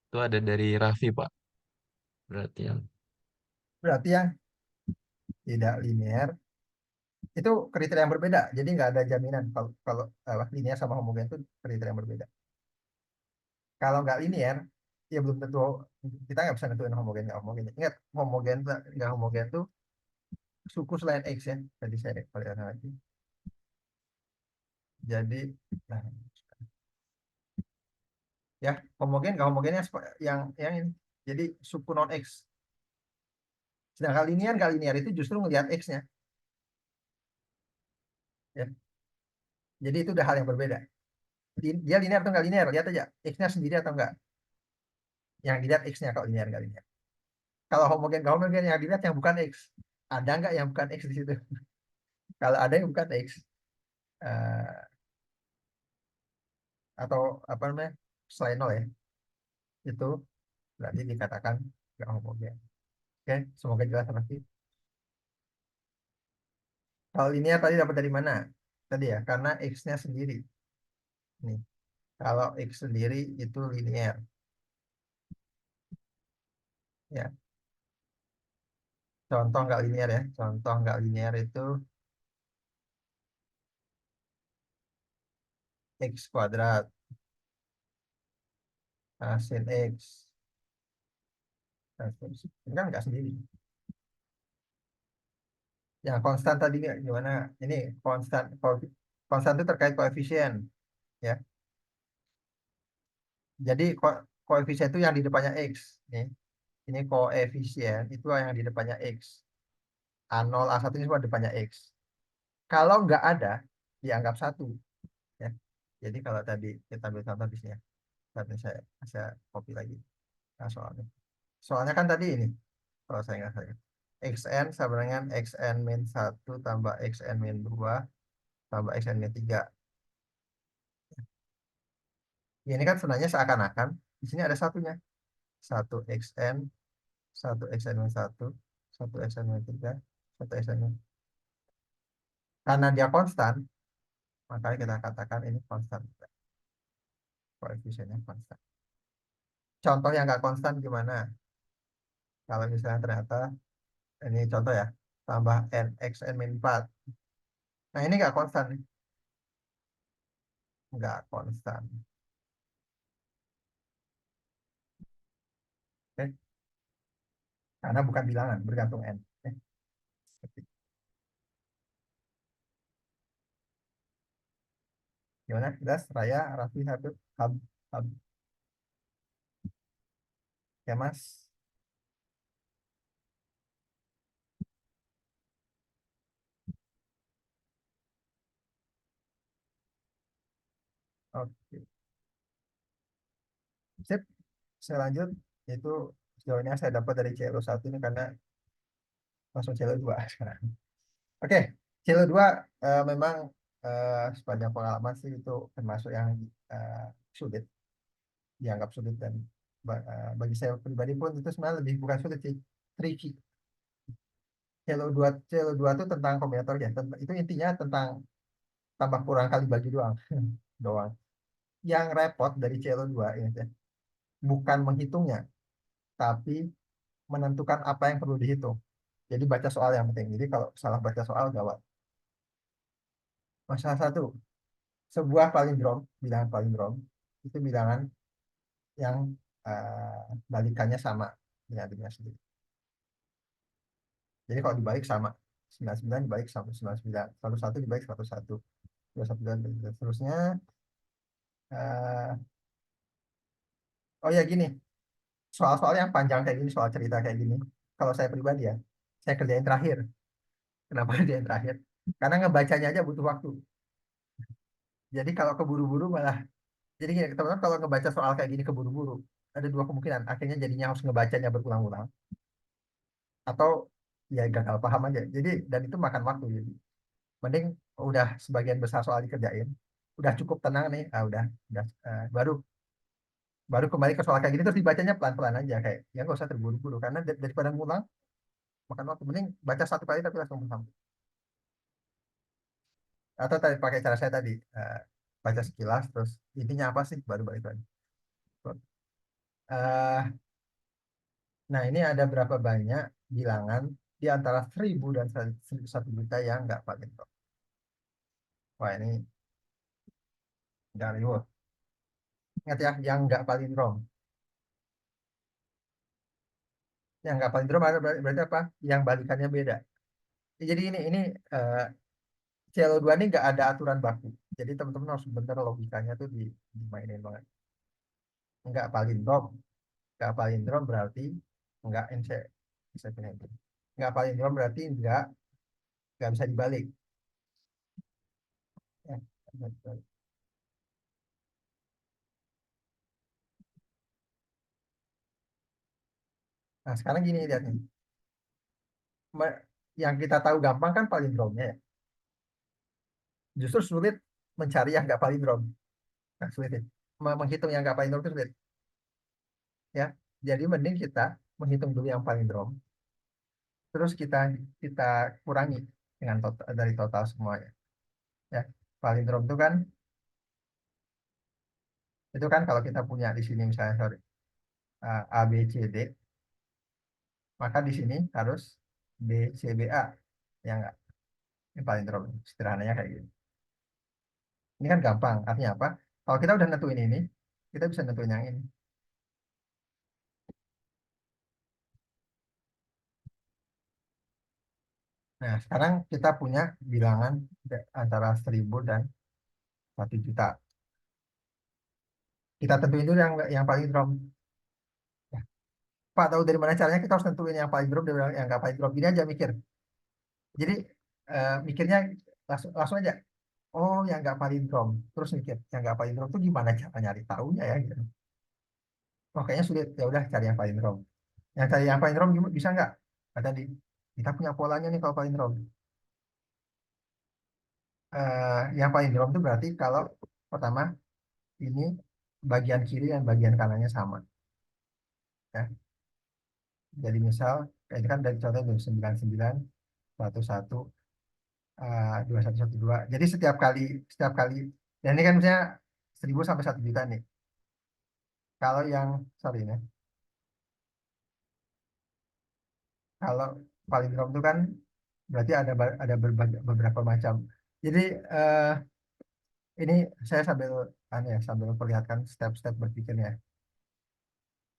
Itu ada dari Raffi, Pak. Berarti yang Berarti yang tidak linear itu kriteria yang berbeda. Jadi nggak ada jaminan kalau kalau linear sama homogen itu kriteria yang berbeda. Kalau nggak linear, ya belum tentu kita nggak bisa nentuin homogen nggak homogen. Ingat homogen nggak homogen tuh suku selain x ya. Tadi saya kalian lagi. Jadi nah, ya homogen nggak homogennya yang ini. Jadi suku non x. Sedangkan linear nggak linear itu justru ngelihat x-nya. Ya. Jadi itu udah hal yang berbeda. Dia linear atau nggak linear? Lihat aja x-nya sendiri atau enggak. Yang dilihat x-nya kalau linear nggak linear. Kalau homogen nggak homogen yang dilihat yang bukan x. Ada nggak yang bukan x di situ? Kalau ada yang bukan x, eh, atau apa namanya selain nol ya, itu berarti dikatakan nggak homogen. Oke, semoga jelas pasti. Kalau linear tadi dapat dari mana? Tadi ya, karena x-nya sendiri. Nih, kalau x sendiri itu linear. Ya, contoh nggak linear ya. Contoh nggak linear itu x kuadrat sin x. Nah, ini kan nggak sendiri. Yang konstan tadi gimana? Ini konstan, konstan itu terkait koefisien. Ya, jadi koefisien itu yang di depannya x. Nih, ini koefisien itu yang di depannya x. A0, A1 ini semua depannya x. Kalau nggak ada, dianggap satu. Ya. Jadi kalau tadi kita ambil contoh di sini ya. Nanti saya copy lagi soalnya. Soalnya kan tadi ini, kalau saya nggak salah. Xn sama dengan xn min satu tambah xn min 2 tambah xn min 3. Ini kan sebenarnya seakan-akan di sini ada satunya. Satu xn, satu xn min satu, satu xn min 3, satu xn min. Karena dia konstan, makanya kita katakan ini konstan. Koefisiennya konstan. Contoh yang nggak konstan gimana? Kalau misalnya ternyata ini contoh ya, tambah n x n min 4. Nah ini nggak konstan nih, nggak konstan. Oke? Karena bukan bilangan, bergantung n. Oke? Gimana? Jelas? Raya, Raffi, Habib, Hab. Ya Mas? Oke. Sip, saya lanjut. Itu sejauh ini saya dapat dari CLO 1 ini karena langsung CLO 2 sekarang. Oke, CLO 2 memang sepanjang pengalaman sih itu termasuk yang eh, sulit, dianggap sulit, dan bagi saya pribadi pun itu sebenarnya lebih bukan sulit sih, tricky. CLO 2 itu tentang kombinator ya, itu intinya tentang tambah kurang kali bagi doang. Doang. Yang repot dari CLO 2 ini ya, bukan menghitungnya, tapi menentukan apa yang perlu dihitung. Jadi baca soal yang penting. Jadi kalau salah baca soal gawat. Masalah satu, sebuah palindrom, bilangan palindrom, itu bilangan yang balikannya sama dengan dirinya sendiri. Jadi kalau dibalik sama 99 dibalik sama 99, 101 dibalik 101, 212 dan seterusnya. Eh, oh ya gini, soal-soal yang panjang kayak gini, soal cerita kayak gini, kalau saya pribadi ya, saya kerjain terakhir. Kenapa kerjain terakhir? Karena ngebacanya aja butuh waktu. Jadi kalau keburu-buru malah, jadi gini, teman-teman kalau ngebaca soal kayak gini keburu-buru, ada dua kemungkinan. Akhirnya jadinya harus ngebacanya berulang-ulang, atau ya gagal paham aja. Jadi, dan itu makan waktu. Jadi, mending udah sebagian besar soal dikerjain, udah cukup tenang nih, udah baru baru kembali ke soal kayak gini terus dibacanya pelan-pelan aja kayak ya nggak usah terburu-buru karena daripada ngulang makan waktu mending baca satu kali tapi langsung paham atau tadi pakai cara saya tadi baca sekilas terus intinya apa sih baru balik lagi. Eh, nah ini ada berapa banyak bilangan di antara 1.000 dan 1 juta yang nggak pakai top. Wah ini nggak reward. Ingat ya yang nggak palindrom. Yang nggak palindrom berarti apa? Yang balikannya beda. Ya, jadi ini eh, CLO2 ini nggak ada aturan baku. Jadi teman-teman harus bener logikanya tuh dimainin banget. Nggak palindrom. Nggak palindrom berarti nggak NC. Bisa pilih. Nggak palindrom berarti nggak bisa dibalik. Ya, nggak dibalik. Nah sekarang gini lihat nih. Yang kita tahu gampang kan palindromnya ya. Justru sulit mencari yang nggak palindrom. Nah, sulit ya. Menghitung yang nggak palindrom itu sulit. Ya, jadi mending kita menghitung dulu yang palindrom. Terus kita kurangi dengan total, dari total semuanya. Ya, palindrom itu kan kalau kita punya di sini misalnya sorry, A B C D, maka di sini harus B C B A. Ya enggak? Ini palindrom. Sederhananya kayak gini. Ini kan gampang. Artinya apa? Kalau kita udah nentuin ini, kita bisa nentuin yang ini. Nah, sekarang kita punya bilangan antara 1.000 dan 1 juta. Kita tentuin dulu yang paling drop. Ya, Pak, tahu dari mana caranya kita harus tentuin yang paling drop dari yang nggak paling drop. Gini aja mikir. Jadi mikirnya langsung aja. Oh, yang nggak palindrom. Terus mikir, yang nggak palindrom itu gimana cara nyari tahunya ya gitu. Oh, kayaknya sulit. Ya udah cari yang palindrom. Yang cari yang palindrom bisa nggak? Kata di kita punya polanya nih kalau palindrom. Yang palindrom itu berarti kalau pertama ini bagian kiri dan bagian kanannya sama. Ya. Jadi misal kayak ini kan dari contoh 99, 11, 2112. Jadi setiap kali dan ini kan misalnya 1.000 sampai 1 juta nih. Kalau yang sorry nih, kalau palindrom itu kan berarti ada beberapa macam. Jadi eh, ini saya sambil perlihatkan step-step berpikirnya.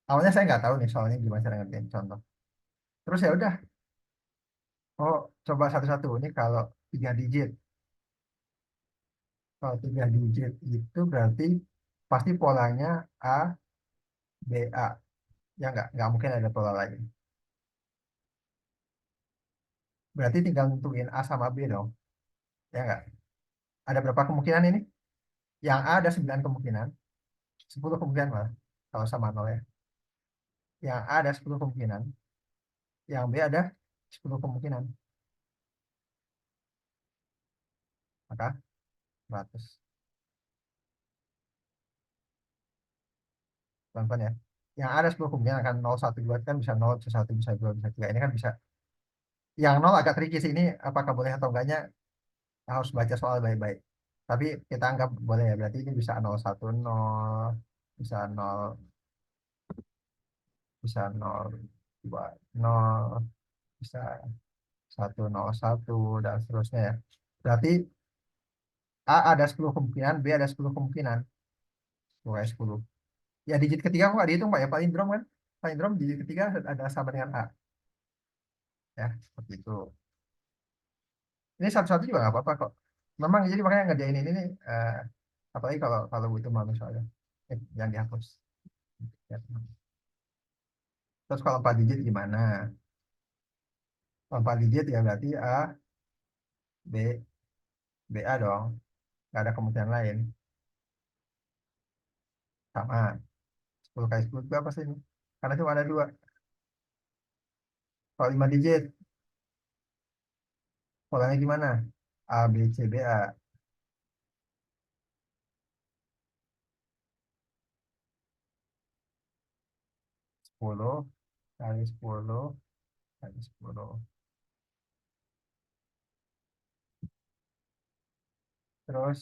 Awalnya saya nggak tahu nih soalnya gimana cara ngertiin contoh. Terus ya udah, oh coba satu-satu. Ini kalau 3 digit, kalau 3 digit itu berarti pasti polanya A, B, A. Ya nggak mungkin ada pola lain. Berarti tinggal nentuin A sama B dong. Ya nggak? Ada berapa kemungkinan ini? Yang A ada 9 kemungkinan, 10 kemungkinan malah. Kalau sama nol ya. Yang A ada 10 kemungkinan, yang B ada 10 kemungkinan. Maka 100. Pelan ya. Yang A ada 10 kemungkinan akan 0, 1, 2 kan bisa 0, bisa 1, bisa 2, bisa 3. Ini kan bisa. Yang 0 agak tricky sih ini apakah boleh atau enggaknya harus baca soal baik-baik. Tapi kita anggap boleh ya. Berarti ini bisa 010, bisa 0, bisa 020, bisa 101 dan seterusnya ya. Berarti A ada 10 kemungkinan, B ada 10 kemungkinan. Pokoknya 10. Ya digit ketiga kok nggak dihitung Pak ya, palindrom kan? Palindrom digit ketiga ada sama dengan A. Ya, seperti itu. Ini satu-satu juga nggak apa-apa kok. Memang jadi makanya ngerjain ini nih, apalagi kalau kalau butuh manusia soalnya. Jangan dihapus. Ya. Terus kalau 4 digit gimana? Kalau 4 digit ya berarti A, B, BA dong. Nggak ada kemungkinan lain. Sama. 10 kali 10 itu apa sih ini? Karena cuma ada dua. Kalau 5 digit, polanya gimana? A, B, C, B, A. 10 kali 10 kali 10. Terus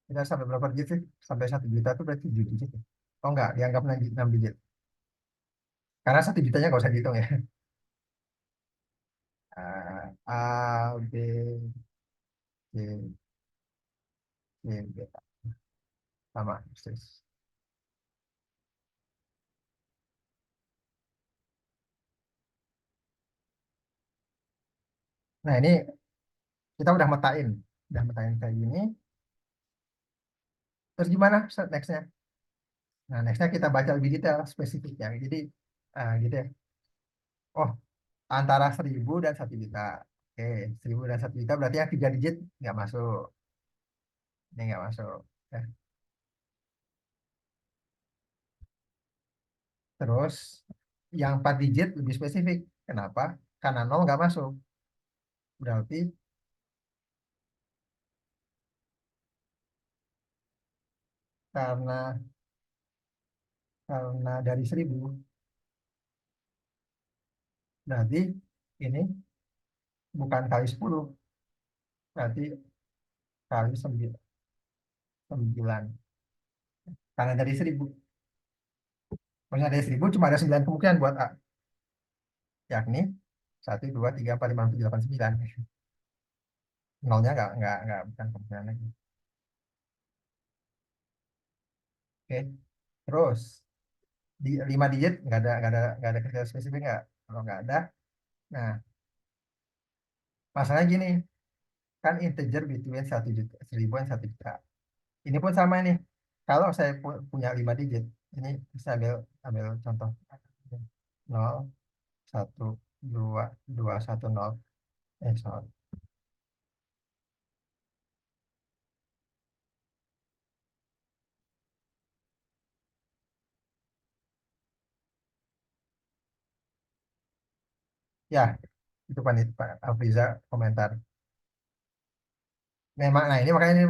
kita sampai berapa digit sih? Sampai 1 juta itu berarti 7 digit ya? Oh enggak, dianggap 6 digit. Karena 1 jutanya nggak usah dihitung ya. A, B, C, C, B. Sama, persis. Nah, ini kita udah metain kayak gini. Terus gimana nextnya? Nah, nextnya kita baca lebih detail, spesifiknya. Jadi, gitu ya. Oh, antara 1.000 dan 1 juta. Oke, 1.000 dan 1 juta berarti yang 3 digit nggak masuk. Ini nggak masuk. Ya. Terus, yang 4 digit lebih spesifik. Kenapa? Karena nol nggak masuk. Berarti karena karena dari 1.000, berarti ini bukan kali 10, berarti kali 9. Karena dari 1.000. Maksudnya dari 1.000 cuma ada 9 kemungkinan buat A. Yakni 1, 2, 3, 4, 5, 6, 7, 8, 9. Nolnya nggak bukan kemungkinan lagi. Oke. Terus, di 5 digit nggak ada kriteria spesifik nggak? Kalau nggak ada, nah masalahnya gini, kan integer between 1 juta, 1.000 dan 1 juta. Ini pun sama ini. Kalau saya punya 5 digit, ini saya ambil contoh. Nol, satu, dua, dua, satu, nol. Sorry. Ya, itu kan itu Pak Afriza komentar. Memang, nah ini makanya ini,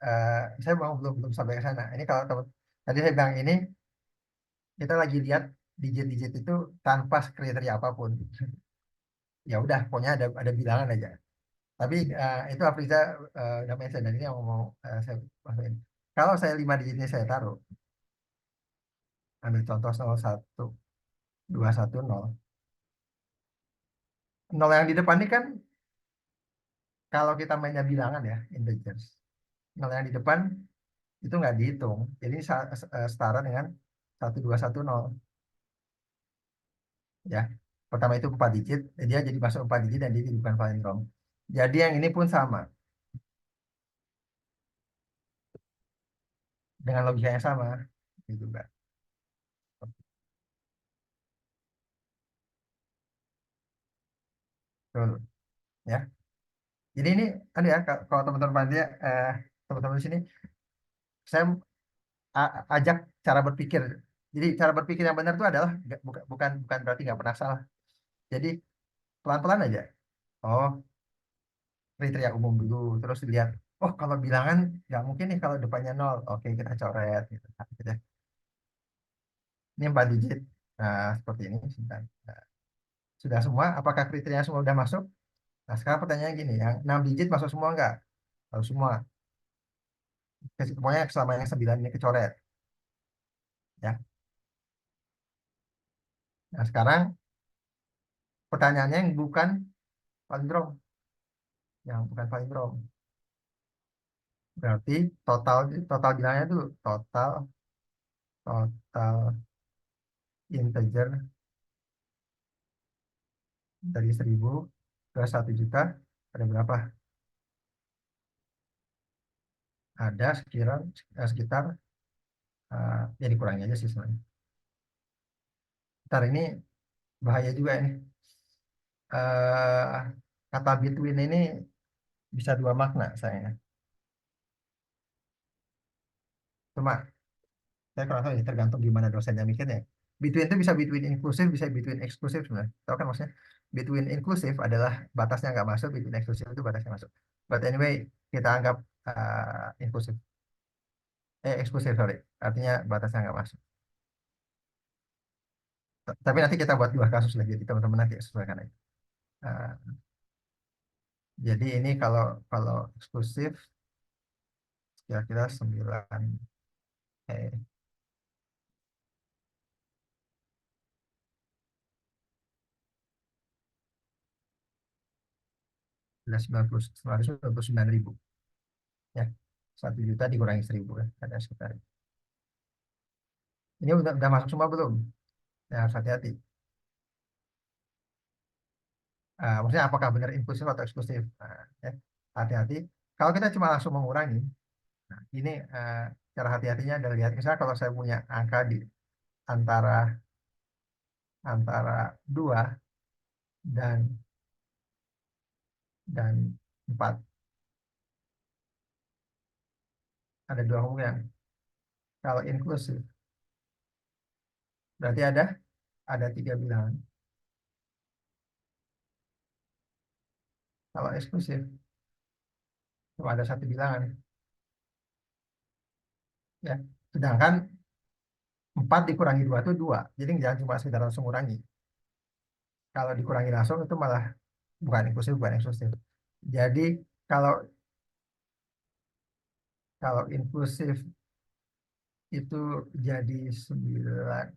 eh, saya mau belum belum sampai ke sana. Ini kalau tadi saya bilang ini kita lagi lihat digit-digit itu tanpa kriteria apapun. Ya udah, pokoknya ada bilangan aja. Tapi itu Afriza udah mention dan ini yang mau saya masukin. Kalau saya 5 digit ini saya taruh, ambil contoh 01, 210. Nol yang di depan ini kan kalau kita mainnya bilangan ya, integers. Nol yang di depan itu nggak dihitung. Jadi setara dengan 1210 ya. Pertama itu 4 digit, dia jadi masuk 4 digit dan dia jadi bukan palindrom. Jadi yang ini pun sama dengan logika yang sama gitu juga. Betul ya. Jadi ini kan ya kalau teman-teman panitia, teman-teman di sini saya ajak cara berpikir. Jadi cara berpikir yang benar itu adalah bukan bukan berarti nggak pernah salah. Jadi pelan-pelan aja. Oh, kriteria umum dulu, terus lihat. Oh, kalau bilangan nggak mungkin nih kalau depannya nol. Oke, kita coret gitu. Nah, gitu ya. Ini 4 digit. Nah, seperti ini sudah. Nah, sudah semua. Apakah kriteria semua sudah masuk? Nah, sekarang pertanyaannya gini, yang 6 digit masuk semua nggak? Harus semua. Pokoknya selama yang 9 ini kecoret. Ya. Nah, sekarang pertanyaannya yang bukan palindrom. Yang bukan palindrom. Berarti total total bilangnya itu total total integer Dari 1.000 ke 1 juta ada berapa? Ada sekitar ya dikurangi aja sih sebenarnya. Ntar ini bahaya juga ini. eh Kata between ini bisa dua makna saya. Cuma saya kurang tahu ya, tergantung gimana dosennya mikirnya. Between itu bisa between inklusif, bisa between eksklusif sebenarnya. Tahu kan maksudnya? Between inklusif adalah batasnya nggak masuk, between eksklusif itu batasnya masuk. But anyway, kita anggap inklusif. Eksklusif, sorry. Artinya batasnya nggak masuk. Tapi nanti kita buat dua kasus lagi, jadi teman-teman nanti sesuaikan aja. Eh, jadi ini kalau kalau eksklusif kira-kira 9 eh sembilan ribu ya. 1 juta dikurangi 1.000 ya. Ada sekitar. Ini udah masuk semua belum? Ya, harus hati-hati. Maksudnya apakah benar inklusif atau eksklusif? Ya, hati-hati. Kalau kita cuma langsung mengurangi, nah, ini cara hati-hatinya adalah lihat misalnya kalau saya punya angka di antara antara 2 dan 4, ada dua kemungkinan. Kalau inklusif berarti ada 3 bilangan. Kalau eksklusif cuma ada 1 bilangan ya. Sedangkan 4 dikurangi 2 itu 2. Jadi jangan cuma sekedar langsung kurangi. Kalau dikurangi langsung itu malah bukan inklusif, bukan eksklusif. Jadi kalau kalau inklusif itu jadi 9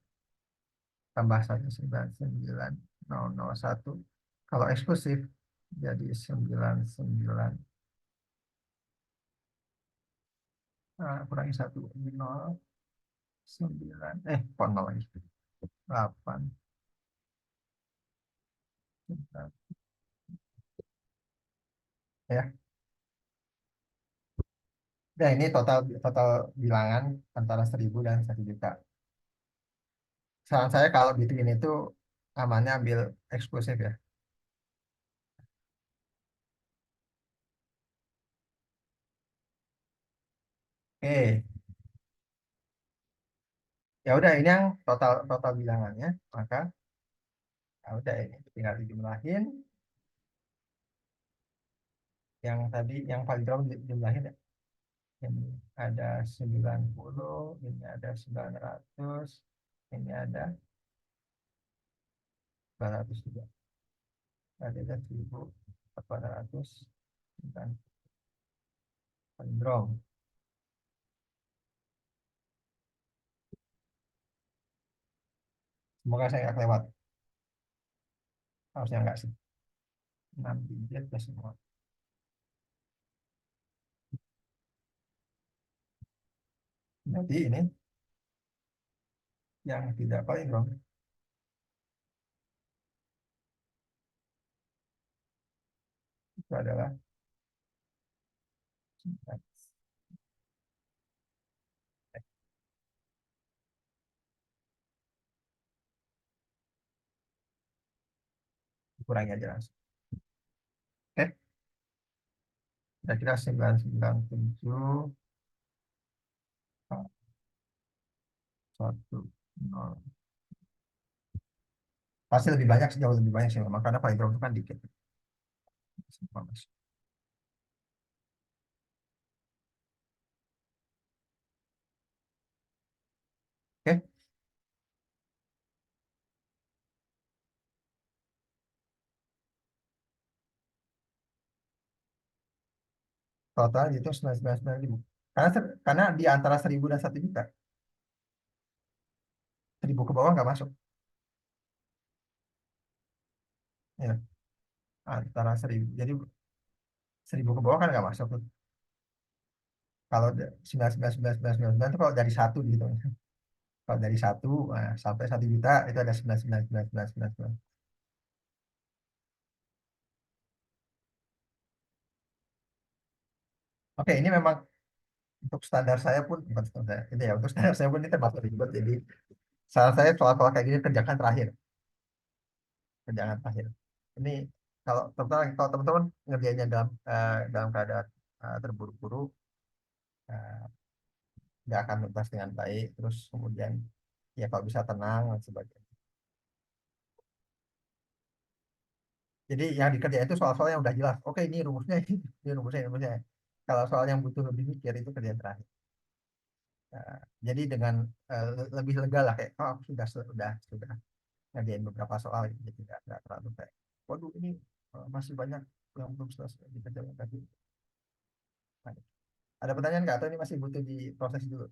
tambah 1, 9, 9, 0, 1. Kalau eksklusif jadi 9, 9, kurangi 1, 0, 9, kok 0 lagi. 8, 9, ya. Nah, ini total total bilangan antara 1.000 dan 1 juta. Saran saya kalau between itu amannya ambil eksklusif ya. Oke, ya udah ini yang total total bilangannya, maka ya udah ini tinggal dijumlahin yang tadi yang paling jauh dijumlahin ya. Ini ada 90, ini ada 900, ini ada 900 juga. Ada 1.400 dan palindrom. Semoga saya nggak kelewat. Harusnya nggak sih. 6 digit plus semua. Jadi ini yang tidak palindrom itu adalah kurangi aja langsung. Oke, kira-kira 997, 1, 0. Pasti lebih banyak sih, jauh lebih banyak sih memang karena palindrom itu kan dikit. Oke, total itu 999.000. Karena di antara 1.000 dan 1 juta, 1.000 ke bawah nggak masuk. Ya, antara 1.000. Jadi 1.000 ke bawah kan nggak masuk tuh. Kalau 999.999 itu kalau dari satu gitu. Kalau dari satu sampai 1 juta itu ada 999.999. Oke, ini memang untuk standar saya pun bukan standar saya, ini ya untuk standar saya pun ini termasuk ribet. Jadi saran saya soal-soal kayak gini kerjakan terakhir, kerjakan terakhir. Ini kalau teman-teman ngerjainnya dalam keadaan terburu-buru, eh, nggak akan tuntas dengan baik. Terus kemudian ya kalau bisa tenang dan sebagainya. Jadi yang dikerjain itu soal-soal yang udah jelas. Oke, ini rumusnya, ini rumusnya. Kalau soal yang butuh lebih mikir itu kerjaan terakhir. Nah, jadi dengan lebih lega lah kayak, oh aku sudah ngerjain beberapa soal gitu. Jadi nggak terlalu kayak, waduh ini masih banyak yang belum selesai dikerjakan tadi. Nah, ada pertanyaan nggak atau ini masih butuh diproses dulu?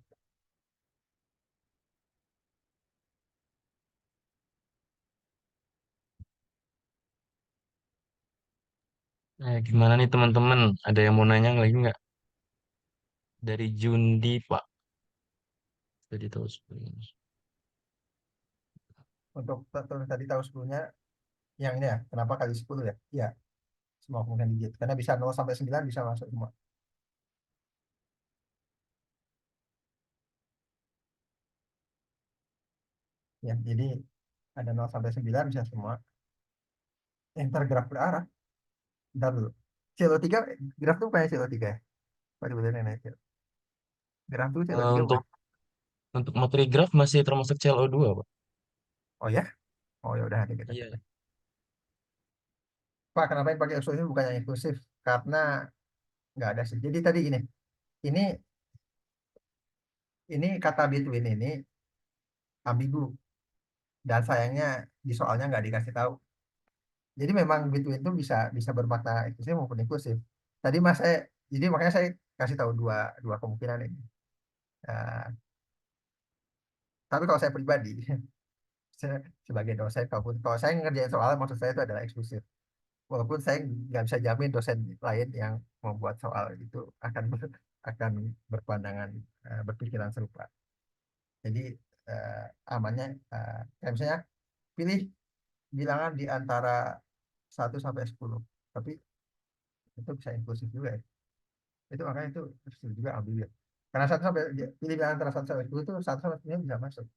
Nah, gimana nih teman-teman? Ada yang mau nanya lagi nggak? Dari Jundi, Pak. Jadi tahu sebelumnya. Untuk tadi tahu sebelumnya yang ini ya, kenapa kali 10 ya? Iya, semua kemungkinan digit. Karena bisa 0 sampai 9 bisa masuk semua. Ya, jadi ada 0 sampai 9 bisa semua. Yang tergraf berarah. Bentar dulu. CLO3, graf tuh bukannya CLO3 ya? Pada benernya nih. Graf tuh Eh, CLO3 bukan? untuk materi graf masih termasuk CLO2, Pak. Oh ya? Oh ya udah nanti kita cek. Iya. Pak, kenapa yang pakai eksklusif bukan yang inklusif? Karena nggak ada sih. Jadi tadi gini, ini ini kata between ini ambigu dan sayangnya di soalnya nggak dikasih tahu. Jadi memang between itu bisa bisa bermakna eksklusif maupun inklusif. Tadi mas saya, jadi makanya saya kasih tahu dua dua kemungkinan ini. Nah, tapi kalau saya pribadi, saya sebagai dosen, kalau saya ngerjain soal maksud saya itu adalah eksklusif. Walaupun saya nggak bisa jamin dosen lain yang membuat soal itu akan berpandangan berpikiran serupa. Jadi amannya kayak misalnya pilih bilangan di antara 1 sampai 10. Tapi itu bisa inklusif juga ya. Itu makanya itu kecil juga ambil ya. Karena pilih bilangan antara 1 sampai 10 itu 1 sampai 10 bisa masuk.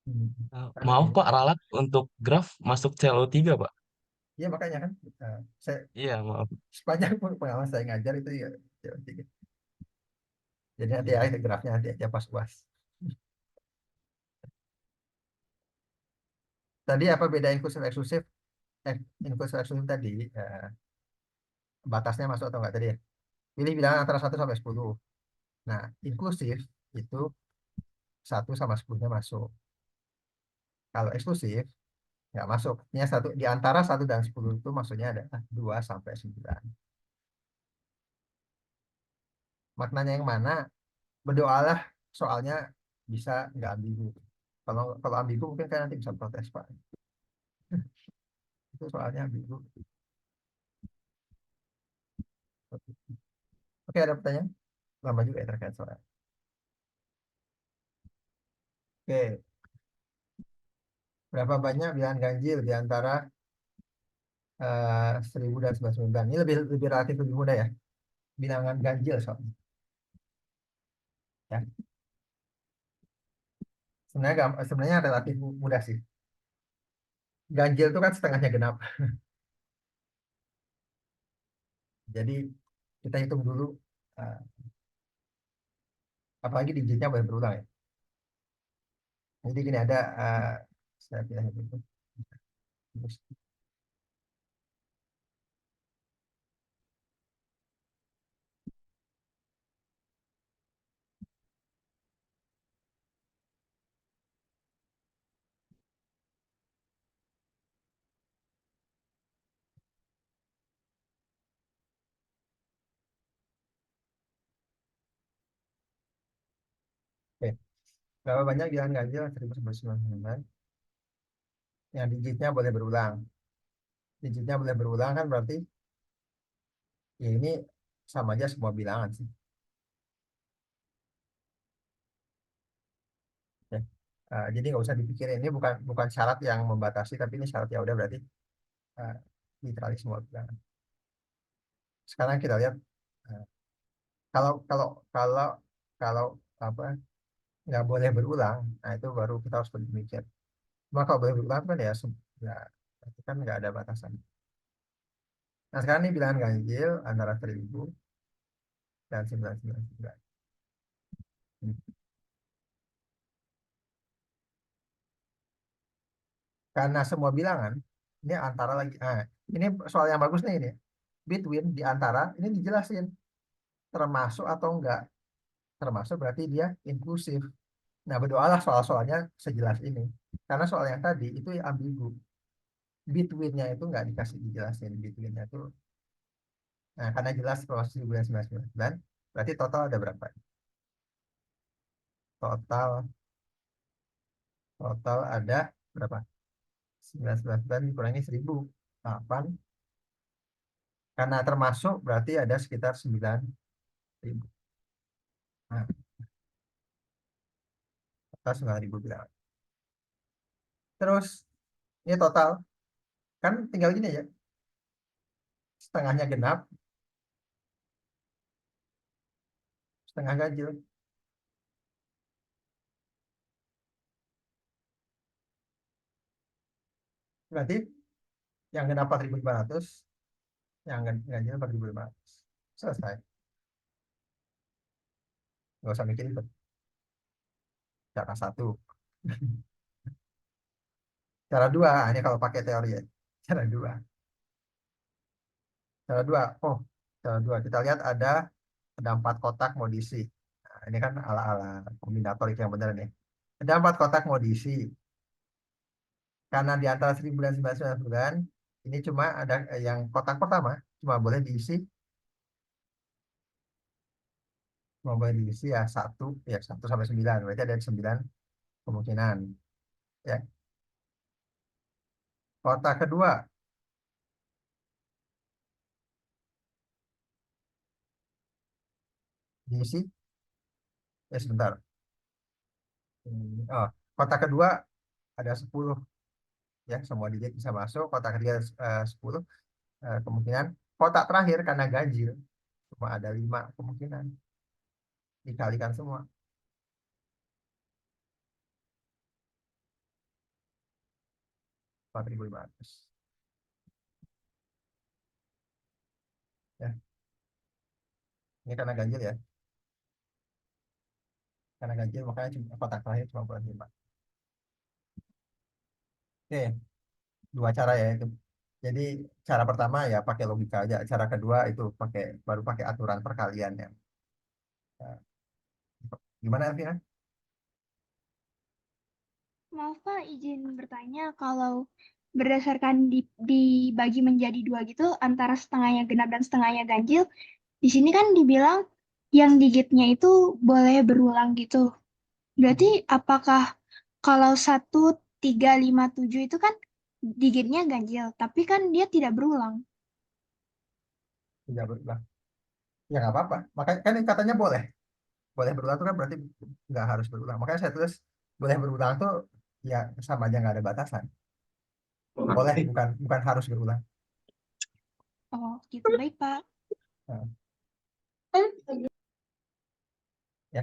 Hmm. Karena Maaf gini, Pak, ralat untuk graf masuk CLO3, Pak. ya makanya kan saya Iya, maaf. sepanjang pengalaman saya ngajar itu ya, ya, gitu. Jadi nanti Iya. ya grafnya nanti aja pas UAS. Tadi apa beda inklusif eksklusif? Inklusif eksklusif tadi batasnya masuk atau enggak tadi ya? Pilih bilangan antara 1 sampai 10. Nah, inklusif itu 1 sama 10-nya masuk. Kalau eksklusif nggak masuk. Artinya di antara 1 dan 10 itu maksudnya adalah 2 sampai 9. Maknanya yang mana? Berdoalah soalnya bisa nggak ambigu. Kalau ambigu mungkin kan nanti bisa protes Pak. Itu soalnya ambigu. Oke, ada pertanyaan? Lama juga ya terkait soal. Oke, berapa banyak bilangan ganjil di antara 1000 dan 99? Ini lebih lebih relatif lebih mudah ya. Bilangan ganjil soalnya. Ya. Sebenarnya relatif mudah sih. Ganjil itu kan setengahnya genap. Jadi kita hitung dulu, eh, apalagi digitnya boleh berulang ya. Jadi gini ada, saya pilih itu. Terus, oke. Berapa banyak bilangan ganjil 1999 yang digitnya boleh berulang. Digitnya boleh berulang kan berarti ya ini sama aja semua bilangan sih. Ya. Jadi nggak usah dipikirin. Ini bukan bukan syarat yang membatasi, tapi ini syarat ya udah berarti uh, literalis semua bilangan. Sekarang kita lihat eh, kalau kalau kalau kalau apa nggak boleh berulang, nah itu baru kita harus berpikir. Cuma kalau boleh berulang kan ya, ya itu kan nggak ada batasan. Nah sekarang ini bilangan ganjil antara 1000 dan 999. Karena semua bilangan ini antara lagi. Nah, ini soal yang bagus nih ini. Between di antara ini dijelasin termasuk atau enggak. Termasuk berarti dia inklusif. Nah, berdoalah soal-soalnya sejelas ini. Karena soal yang tadi itu ambigu. Between-nya itu nggak dikasih dijelasin. Between-nya itu, nah karena jelas proses 1999, berarti total ada berapa? Total total ada berapa? 1999 dikurangi 1008. Karena termasuk berarti ada sekitar 9.000. Nah, total 9.000 bilangan. Terus ini total kan tinggal gini ya, setengahnya genap, setengah ganjil. Berarti yang genap 4.500, yang ganjil 4.500. Selesai. Nggak usah mikir itu. Cara satu. Cara dua, ini kalau pakai teori ya. Cara dua. Cara dua. Oh, cara dua. Kita lihat ada 4 kotak mau diisi. Nah, ini kan ala-ala kombinator itu yang benar nih. Ada 4 kotak mau diisi. Karena di antara 1999, ini cuma ada yang kotak pertama cuma boleh diisi, cuma boleh diisi ya satu, ya 1 sampai 9. Berarti ada 9 kemungkinan. Ya, kotak kedua diisi, ya sebentar. Oh, kotak kedua ada 10, ya semua digit bisa masuk. Kotak ketiga 10 kemungkinan. Kotak terakhir karena ganjil cuma ada 5 kemungkinan, dikalikan semua 4.500. Ya, ini karena ganjil ya, karena ganjil makanya kotak terakhir cuma buat 5. Oke, 2 cara ya itu. Jadi cara pertama ya pakai logika aja. Cara kedua itu baru pakai aturan perkalian ya. Nah, gimana Elvira? Maaf Pak, izin bertanya kalau berdasarkan dibagi menjadi dua gitu antara setengahnya genap dan setengahnya ganjil, di sini kan dibilang yang digitnya itu boleh berulang gitu. Berarti apakah kalau 1357 itu kan digitnya ganjil, tapi kan dia tidak berulang. Tidak berulang. Ya nggak apa-apa. Makanya kan ini katanya boleh. Boleh berulang itu kan berarti nggak harus berulang. Makanya saya tulis boleh berulang tuh ya sama aja nggak ada batasan. Boleh, bukan bukan harus berulang. Oh, gitu. Baik, Pak. Nah, ya.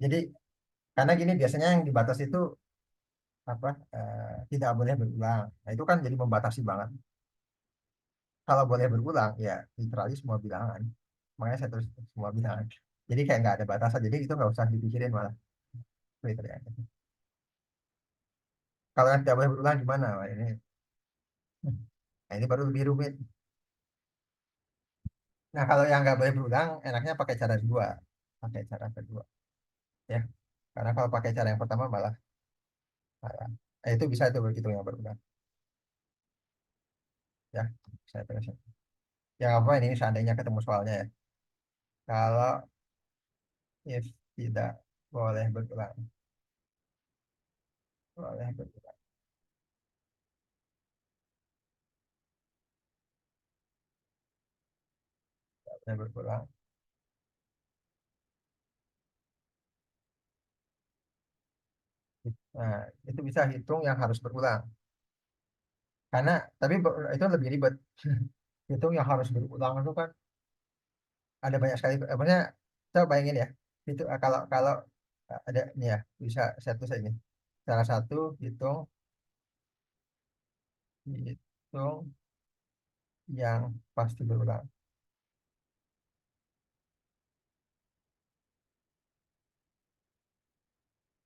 Jadi karena gini biasanya yang dibatasi itu apa tidak boleh berulang. Nah itu kan jadi membatasi banget. Kalau boleh berulang ya literally semua bilangan. Makanya saya tulis semua bilangan. Jadi kayak nggak ada batasan. Jadi itu nggak usah dipikirin malah kriterianya. Kalau yang tidak boleh berulang gimana? Wah, ini, nah, ini baru lebih rumit. Nah kalau yang nggak boleh berulang, enaknya pakai cara kedua. Pakai cara kedua, ya. Karena kalau pakai cara yang pertama malah. Itu bisa itu begitu yang berulang, ya. Saya terus. Yang apa ini seandainya ketemu soalnya ya. Kalau if tidak boleh berulang, boleh berulang, boleh berulang. Nah, itu bisa hitung yang harus berulang. Karena tapi itu lebih ribet. Hitung yang harus berulang itu kan ada banyak sekali. Maksudnya coba bayangin ya. Itu kalau kalau ada nih ya, bisa satu saja ini. Salah satu hitung hitung yang pasti berulang.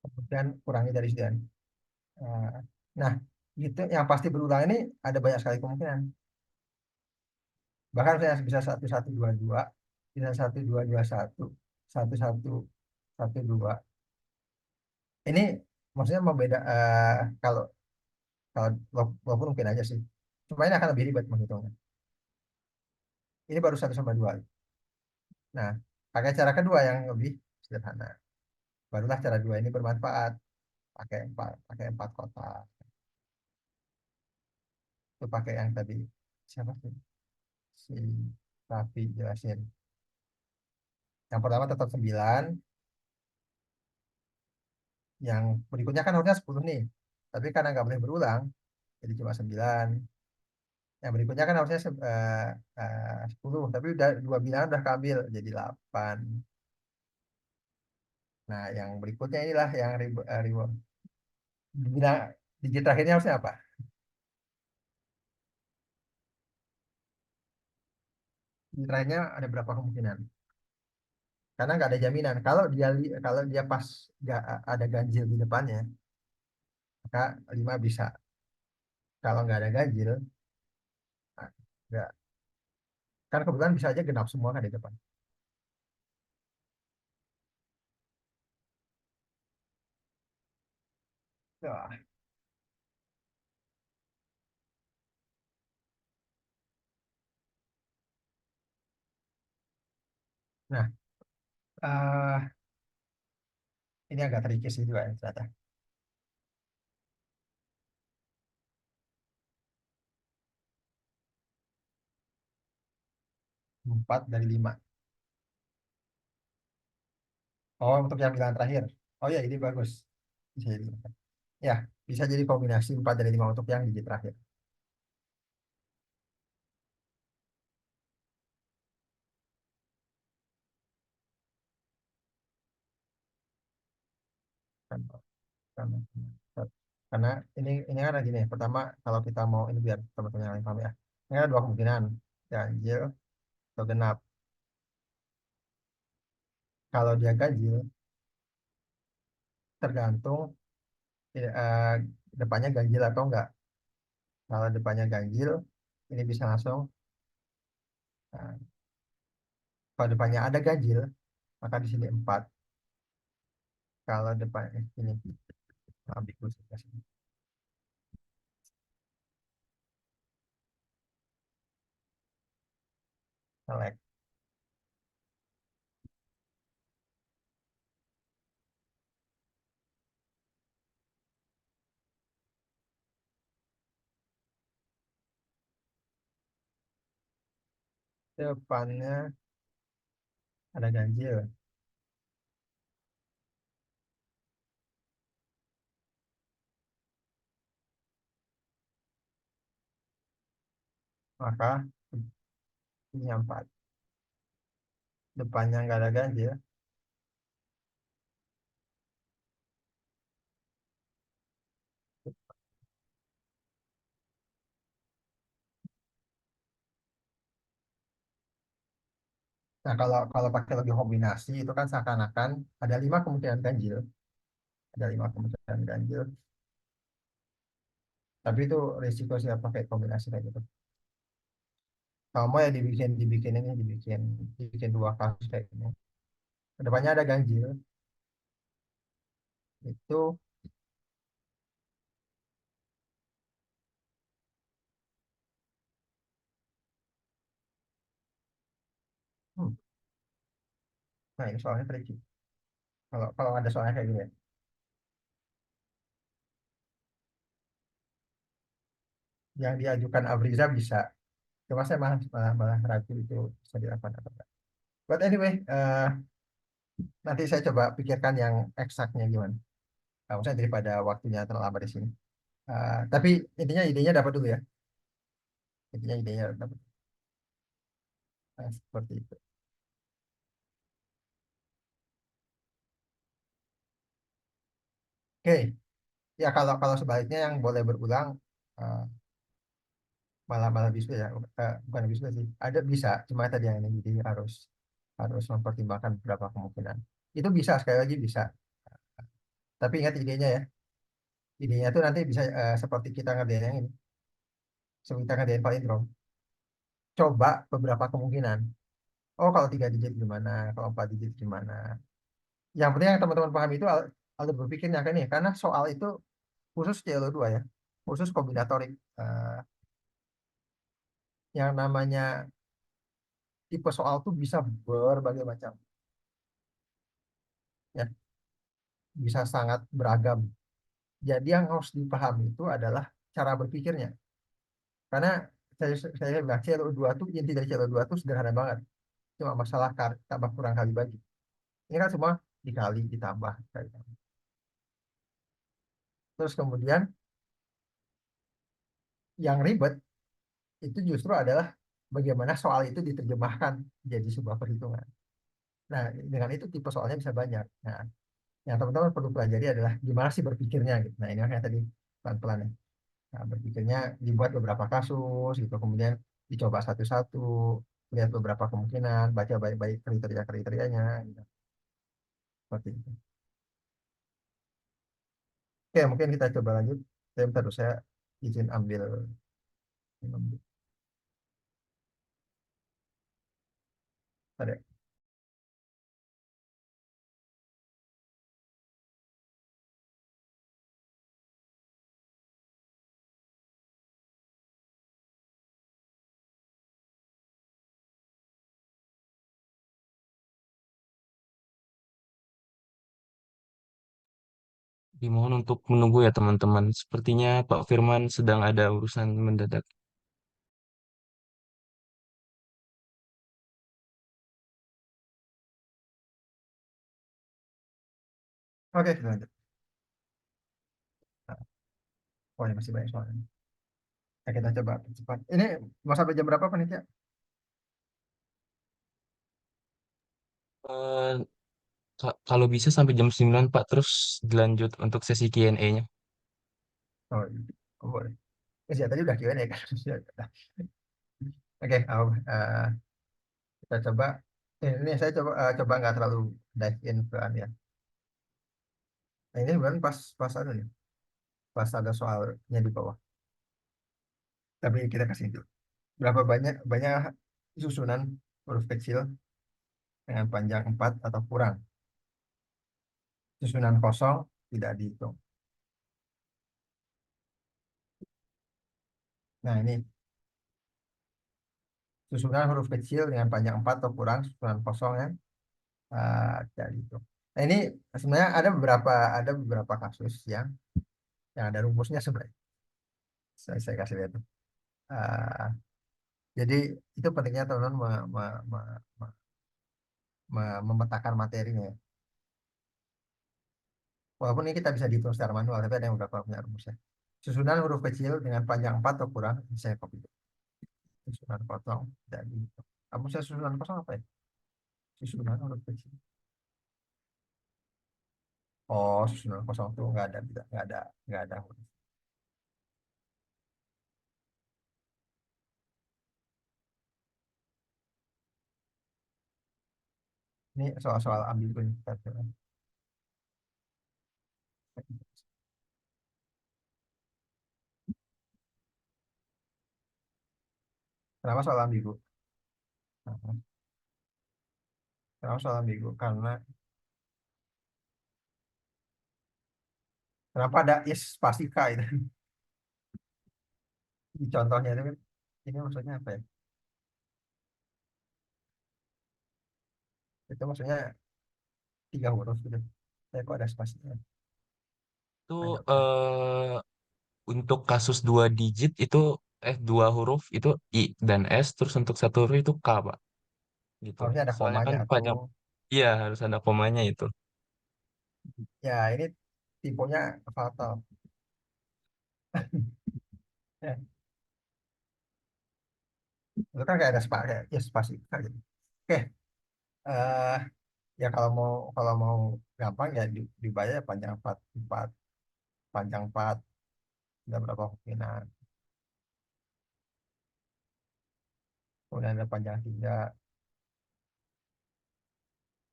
Kemudian kurangi dari sekian. Eh, Nah, itu yang pasti berulang ini ada banyak sekali kemungkinan. Bahkan saya bisa 1122, bisa 1221, 1112. Ini maksudnya membeda kalau kalau walaupun mungkin aja sih. Cuma ini akan lebih ribet menghitungnya. Ini baru satu sama dua. Nah, pakai cara kedua yang lebih sederhana. Barulah cara dua ini bermanfaat. Pakai empat kotak. Itu pakai yang tadi siapa sih? Si Raffi jelasin. Yang pertama tetap 9, yang berikutnya kan harusnya 10 nih. Tapi karena nggak boleh berulang, jadi cuma 9. Yang berikutnya kan harusnya 10, tapi udah dua bilangan udah keambil jadi 8. Nah, yang berikutnya inilah yang reward. Bilang digit terakhirnya harusnya apa? Digit terakhirnya ada berapa kemungkinan? Karena nggak ada jaminan. Kalau dia pas nggak ada ganjil di depannya, maka 5 bisa. Kalau nggak ada ganjil, nah, nggak. Kan kebetulan bisa aja genap semua kan di depan. Wah. Nah, eh, ini agak tricky sih juga ya, ternyata. 4 dari 5. Oh, untuk yang bilangan terakhir. Oh ya, ini bagus. Bisa jadi. Ya, bisa jadi kombinasi 4 dari 5 untuk yang digit terakhir. Kan, kan, karena ini kan gini, pertama kalau kita mau ini biar teman-teman yang lain paham ya. Ini ada dua kemungkinan, ganjil atau genap. Kalau dia ganjil, tergantung eh, depannya ganjil atau enggak. Kalau depannya ganjil, ini bisa langsung. Nah, kalau depannya ada ganjil, maka di sini 4. Kalau depannya ini ambil sini. Select. Depannya ada ganjil, maka ini 4. Depannya nggak ada ganjil. Nah, kalau kalau pakai lagi kombinasi itu kan seakan-akan ada 5 kemungkinan ganjil. Ada 5 kemungkinan ganjil. Tapi itu risiko sih pakai kombinasi kayak gitu. Kalau mau ya dibikin ini, dibikin dua kasus kayak gini. Kedepannya ada ganjil, itu hmm, nah ini soalnya tricky. Kalau kalau ada soalnya kayak gini ya. Yang diajukan Abriza bisa. Cuma saya malah ragu itu bisa dilakukan atau enggak. But anyway, nanti saya coba pikirkan yang eksaknya gimana. Maksudnya daripada waktunya terlalu lama di sini. Tapi intinya idenya dapat dulu ya. Intinya idenya dapat. Nah, seperti itu. Oke, ya kalau kalau sebaliknya yang boleh berulang eh, malah malah bisu ya, bukan bisu sih. Ada bisa, cuma tadi yang ini jadi harus harus mempertimbangkan beberapa kemungkinan. Itu bisa sekali lagi bisa. Tapi ingat idenya ya. Idenya tuh nanti bisa seperti kita ngerjain yang ini. Seperti kita ngerjain palindrom. Coba beberapa kemungkinan. Oh, kalau 3 digit gimana? Kalau 4 digit gimana? Yang penting yang teman-teman paham itu alur berpikirnya kan ya. Karena soal itu khusus CLO2 ya. Khusus kombinatorik. Yang namanya tipe soal tuh bisa berbagai macam. Ya, bisa sangat beragam. Jadi yang harus dipahami itu adalah cara berpikirnya. Karena saya bilang CLO2 tuh inti dari CLO2 tuh sederhana banget. Cuma masalah tambah kurang kali bagi. Ini kan semua dikali, ditambah. Terus kemudian yang ribet itu justru adalah bagaimana soal itu diterjemahkan jadi sebuah perhitungan. Nah, dengan itu tipe soalnya bisa banyak. Nah, yang teman-teman perlu pelajari adalah gimana sih berpikirnya gitu. Nah, ini makanya tadi pelan-pelan ya. Nah, berpikirnya dibuat beberapa kasus gitu, kemudian dicoba satu-satu, lihat beberapa kemungkinan, baca baik-baik kriteria-kriterianya gitu. Seperti itu. Oke, mungkin kita coba lanjut. Saya bentar dulu, saya izin ambil minum. Ada. Dimohon untuk menunggu ya teman-teman. Sepertinya Pak Firman sedang ada urusan mendadak. Oke, kita lanjut. Nah, oh, ini masih banyak soalnya. Ya, kita coba cepat. Ini mau sampai jam berapa panitia? Eh, kalau bisa sampai jam 9 Pak, terus dilanjut untuk sesi Q&A-nya. Oh, iya. Oh, boleh. Ya, tadi udah Q&A kan. Oke, kita coba. Ini saya coba nggak terlalu dive in ke ya. Nah, ini bukan pas ada nih, pas ada soalnya di bawah. Tapi kita kasih itu. Berapa banyak banyak susunan huruf kecil dengan panjang 4 atau kurang. Susunan kosong tidak dihitung. Nah, ini susunan huruf kecil dengan panjang 4 atau kurang, susunan kosong ya, tidak dihitung. Nah, ini sebenarnya ada beberapa kasus yang ada rumusnya sebenarnya. Saya kasih lihat. Uh, jadi itu pentingnya teman-teman me- memetakan materinya ya. Walaupun ini kita bisa dihitung secara manual, tapi ada yang udah punya rumusnya. Susunan huruf kecil dengan panjang 4 atau kurang, ini saya copy. Susunan kosong dan dihitung. Rumusnya susunan kosong apa ya? Susunan huruf kecil. Oh, susunan kosong itu nggak ada huruf. Ini soal-soal ambigu nih. Kenapa soal ambigu? Nah, kenapa soal ambigu? Karena kenapa ada is spastika itu? Di contohnya itu kan, ini maksudnya apa ya? Itu maksudnya 3 huruf gitu. Saya kok ada spasinya? Itu Agak eh, untuk kasus 2 digit itu 2 huruf itu I dan S, terus untuk 1 huruf itu K, Pak. Gitu. harusnya ada Soalnya kan komanya tuh. panjang. Iya, harus ada komanya itu. Ya, ini tipenya fatal. Ya, itu kan kayak ada kayak ya spastika gitu. Oke, eh ya kalau mau gampang ya dibayar panjang 4 4. panjang 4, ada berapa kemungkinan. Kemudian ada panjang 3,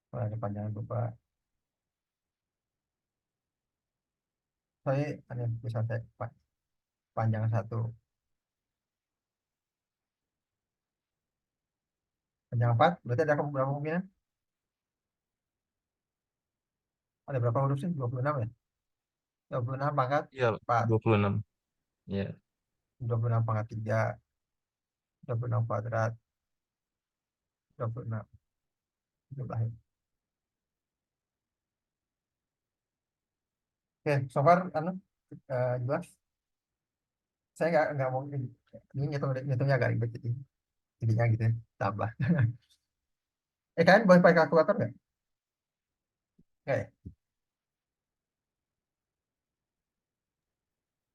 kemudian ada panjang 2. Saya hanya bisa saya panjang 1, panjang 4, berarti ada berapa kemungkinan? Ada berapa huruf sih? 26 ya? 26 pangkat Iya, 4, 26. Ya. 26 pangkat 3, 26 kuadrat, 26 jumlah. Oke, so far anu, jelas. Saya nggak mau ini ngitungnya agak ribet jadi jadinya gitu ya, tambah. Kalian boleh pakai kalkulator nggak? Nggak ya?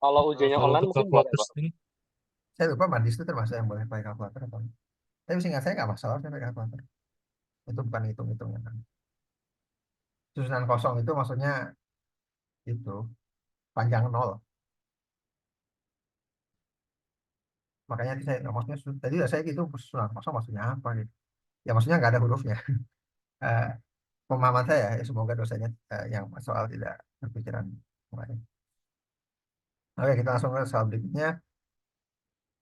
Kalau ujiannya Kalau online untuk mungkin boleh, kalkulator Pak. sendiri, Saya lupa Madis itu termasuk yang boleh pakai kalkulator atau enggak. Tapi seingat saya nggak masalah saya pakai kalkulator. Itu bukan hitung-hitungnya kan. Susunan kosong itu maksudnya itu panjang nol. Makanya tadi saya maksudnya tadi saya gitu susunan kosong maksudnya apa gitu. Ya maksudnya nggak ada hurufnya. Eh, Pemahaman saya ya, semoga dosanya yang soal tidak berpikiran lain. Oke, kita langsung ke soal berikutnya.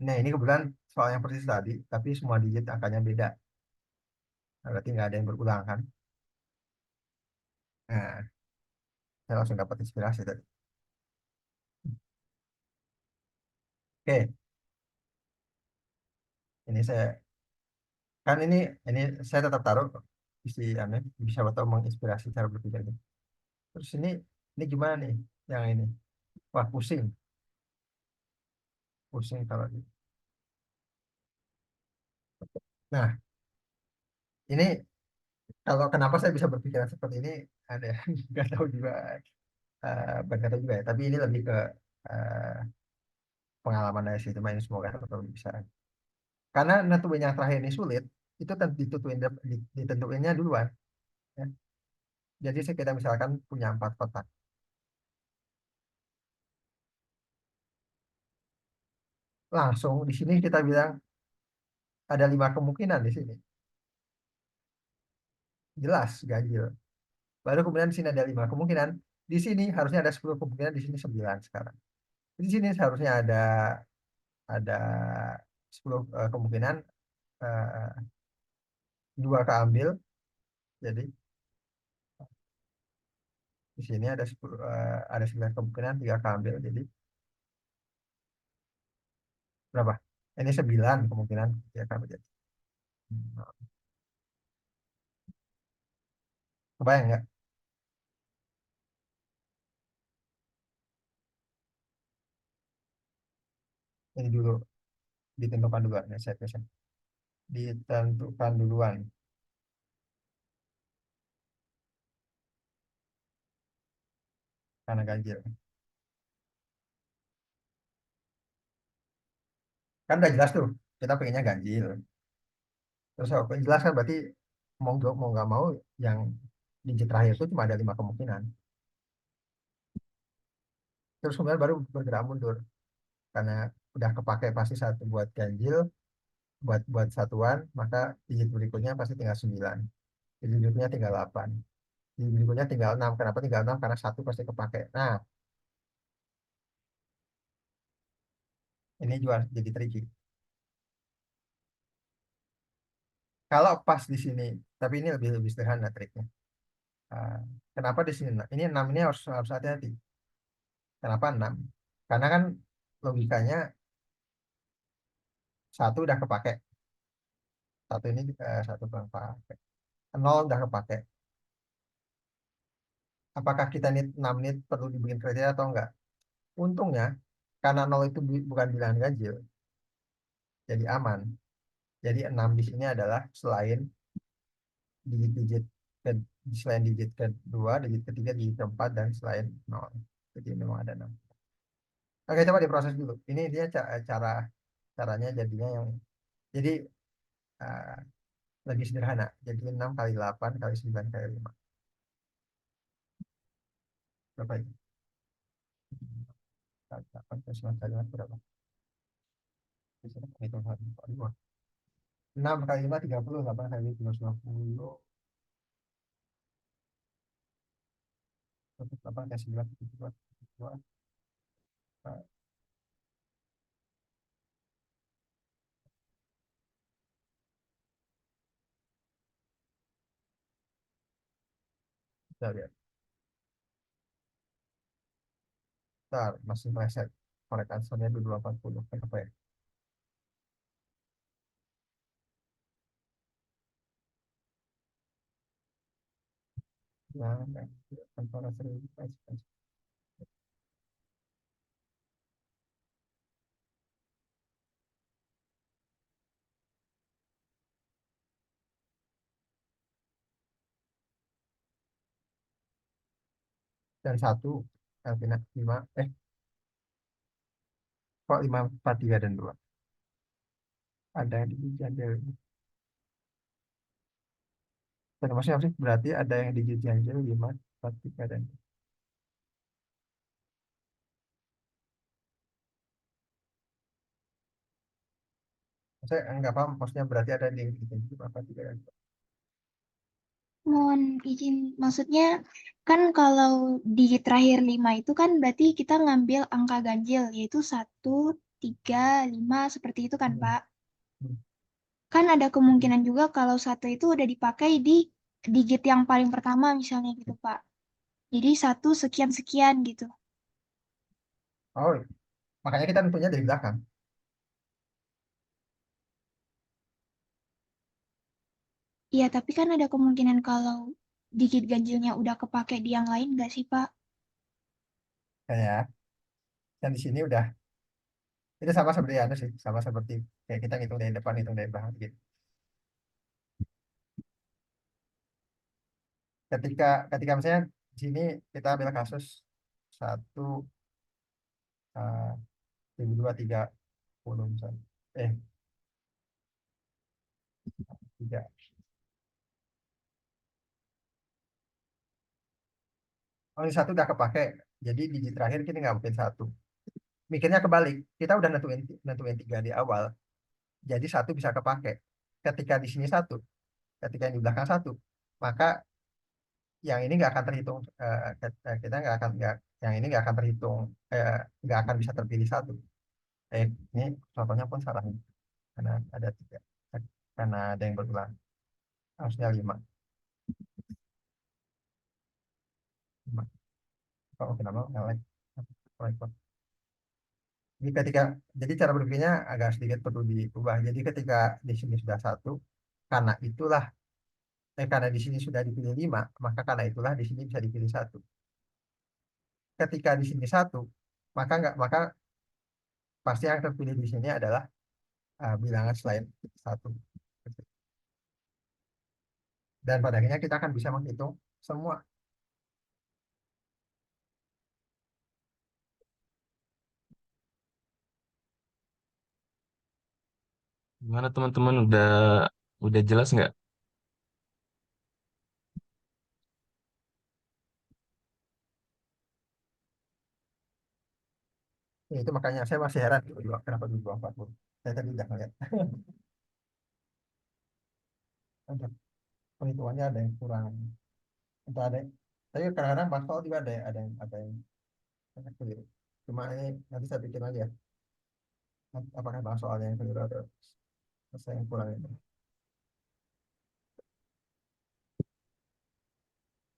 Nah, ini kebetulan soal yang persis tadi, tapi semua digit angkanya beda. Nah, berarti nggak ada yang berulang kan? Nah, saya langsung dapat inspirasi tadi. Oke, ini saya kan ini saya tetap taruh isi aneh bisa atau menginspirasi cara berpikirnya. Terus ini gimana nih yang ini? Wah, pusing, pusing kalau gitu. Nah, ini kalau kenapa saya bisa berpikiran seperti ini ada nggak tahu juga, bukan nggak tahu juga ya. Tapi ini lebih ke eh, pengalaman dari sistem ini semoga tetap bisa. Karena nentuin yang terakhir ini sulit, itu ditentuinnya duluan. Ya. Jadi kita misalkan punya 4 kotak. Langsung di sini kita bilang ada 5 kemungkinan di sini. Jelas ganjil. Baru kemudian di sini ada 5 kemungkinan. Di sini harusnya ada 10 kemungkinan, di sini 9 sekarang. Di sini seharusnya ada 10 kemungkinan, eh, 2 keambil. Jadi di sini ada 10, ada 9 kemungkinan, 3 keambil. Jadi berapa? Ini 9 kemungkinan 3 keambil. Jadi. Kebayang nggak? Ini dulu ditentukan duluan ya saya ditentukan duluan karena ganjil. Kan udah jelas tuh kita pengennya ganjil. Terus apa jelas kan berarti mau nggak mau yang digit terakhir itu cuma ada 5 kemungkinan. Terus kemudian baru bergerak mundur karena udah kepake pasti satu buat ganjil, buat buat satuan, maka digit berikutnya pasti tinggal 9. Digit berikutnya tinggal 8. Digit berikutnya tinggal 6. Kenapa tinggal 6? Karena satu pasti kepake. Nah, ini juga jadi tricky. Kalau pas di sini, tapi ini lebih lebih sederhana triknya. Ah, kenapa di sini? Ini 6 ini harus harus hati-hati. Kenapa 6? Karena kan logikanya satu udah kepake, satu ini satu kurang pakai, nol udah kepake. Apakah kita nih 6 menit perlu dibikin kriteria atau enggak? Untungnya karena nol itu bukan bilangan ganjil, jadi aman. Jadi 6 di sini adalah digit-digit ke, selain digit kedua, digit ketiga, digit keempat, dan selain nol. Jadi memang ada 6. Oke, coba diproses dulu. Ini dia caranya jadinya yang jadi eh, lebih sederhana. Jadi 6 kali 8 kali 9 kali 5. Berapa itu? Kali 8 plus 9 kali 4 berapa? Bisa hitung satu, dua. 6 kali 5, 30. 8 kali 2, 20. 8 kali 9, 32. 2. Nah, kita lihat. Ntar, masih meleset. Korek answernya 2240. Kenapa ya? Nah, nah, antara 1000, dan 1. Alpina 5. Kok 5, 4, 3, dan 2? Ada yang dijajal. Dan maksudnya apa sih? Berarti ada yang dijajal 5, 4, 3, dan 2. Saya nggak paham. Maksudnya berarti ada yang dijajal 4, 3, dan 2. Mohon izin, maksudnya kan kalau di terakhir 5 itu kan berarti kita ngambil angka ganjil, yaitu 1, 3, 5, seperti itu kan, Hmm. Pak? Hmm. Kan ada kemungkinan juga kalau 1 itu udah dipakai di digit yang paling pertama misalnya gitu, Pak. Jadi 1 sekian-sekian gitu. Oh, makanya kita tentunya dari belakang. Iya, tapi kan ada kemungkinan kalau digit ganjilnya udah kepake di yang lain nggak sih, Pak? Kayak yang di sini udah itu sama seperti anu sih, sama seperti kayak kita ngitung dari depan, hitung dari belakang gitu. Ketika ketika misalnya di sini kita ambil kasus 1, 1230 misalnya. Eh, 3. Oh, ini 1 udah kepake. Jadi digit terakhir kita nggak mungkin 1. Mikirnya kebalik. Kita udah nentuin nentuin 3 di awal. Jadi 1 bisa kepake. Ketika di sini 1, ketika yang di belakang 1, maka yang ini nggak akan terhitung. Kita yang ini nggak akan terhitung. Nggak akan bisa terpilih 1. Ini contohnya pun salah nih. Karena ada 3. Karena ada yang berulang. Harusnya 5. 5. Oh, kenapa? Ngelek. Repot. Jadi cara berpikirnya agak sedikit perlu diubah. Jadi ketika di sini sudah 1, karena itulah, karena di sini sudah dipilih 5, maka karena itulah di sini bisa dipilih 1. Ketika di sini 1, maka pasti yang terpilih di sini adalah bilangan selain 1. Dan pada akhirnya kita akan bisa menghitung semua. Gimana teman-teman udah jelas nggak? Ya, itu makanya saya masih heran kenapa 2240. Saya tadi udah ngeliat. Ada perhitungannya ada yang kurang. Entah ada. Tapi kadang-kadang Mas Paul juga ada yang keliru. Cuma ini nanti saya pikir lagi ya. Apakah bahas soalnya yang keliru atau saya yang kurang itu.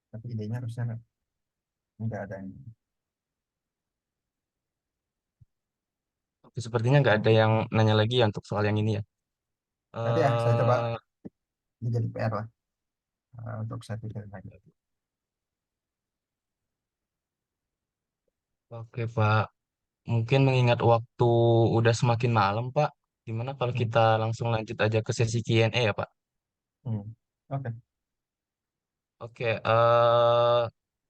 Tapi idenya harusnya nggak ada yang. Oke, sepertinya nggak ada yang nanya lagi ya untuk soal yang ini ya. Nanti ya saya coba eh jadi PR lah, untuk saya pikirin lagi. oke Pak, mungkin mengingat waktu udah semakin malam Pak, gimana kalau Hmm. kita langsung lanjut aja ke sesi Q&A ya Pak? Hmm. Oke. Oke,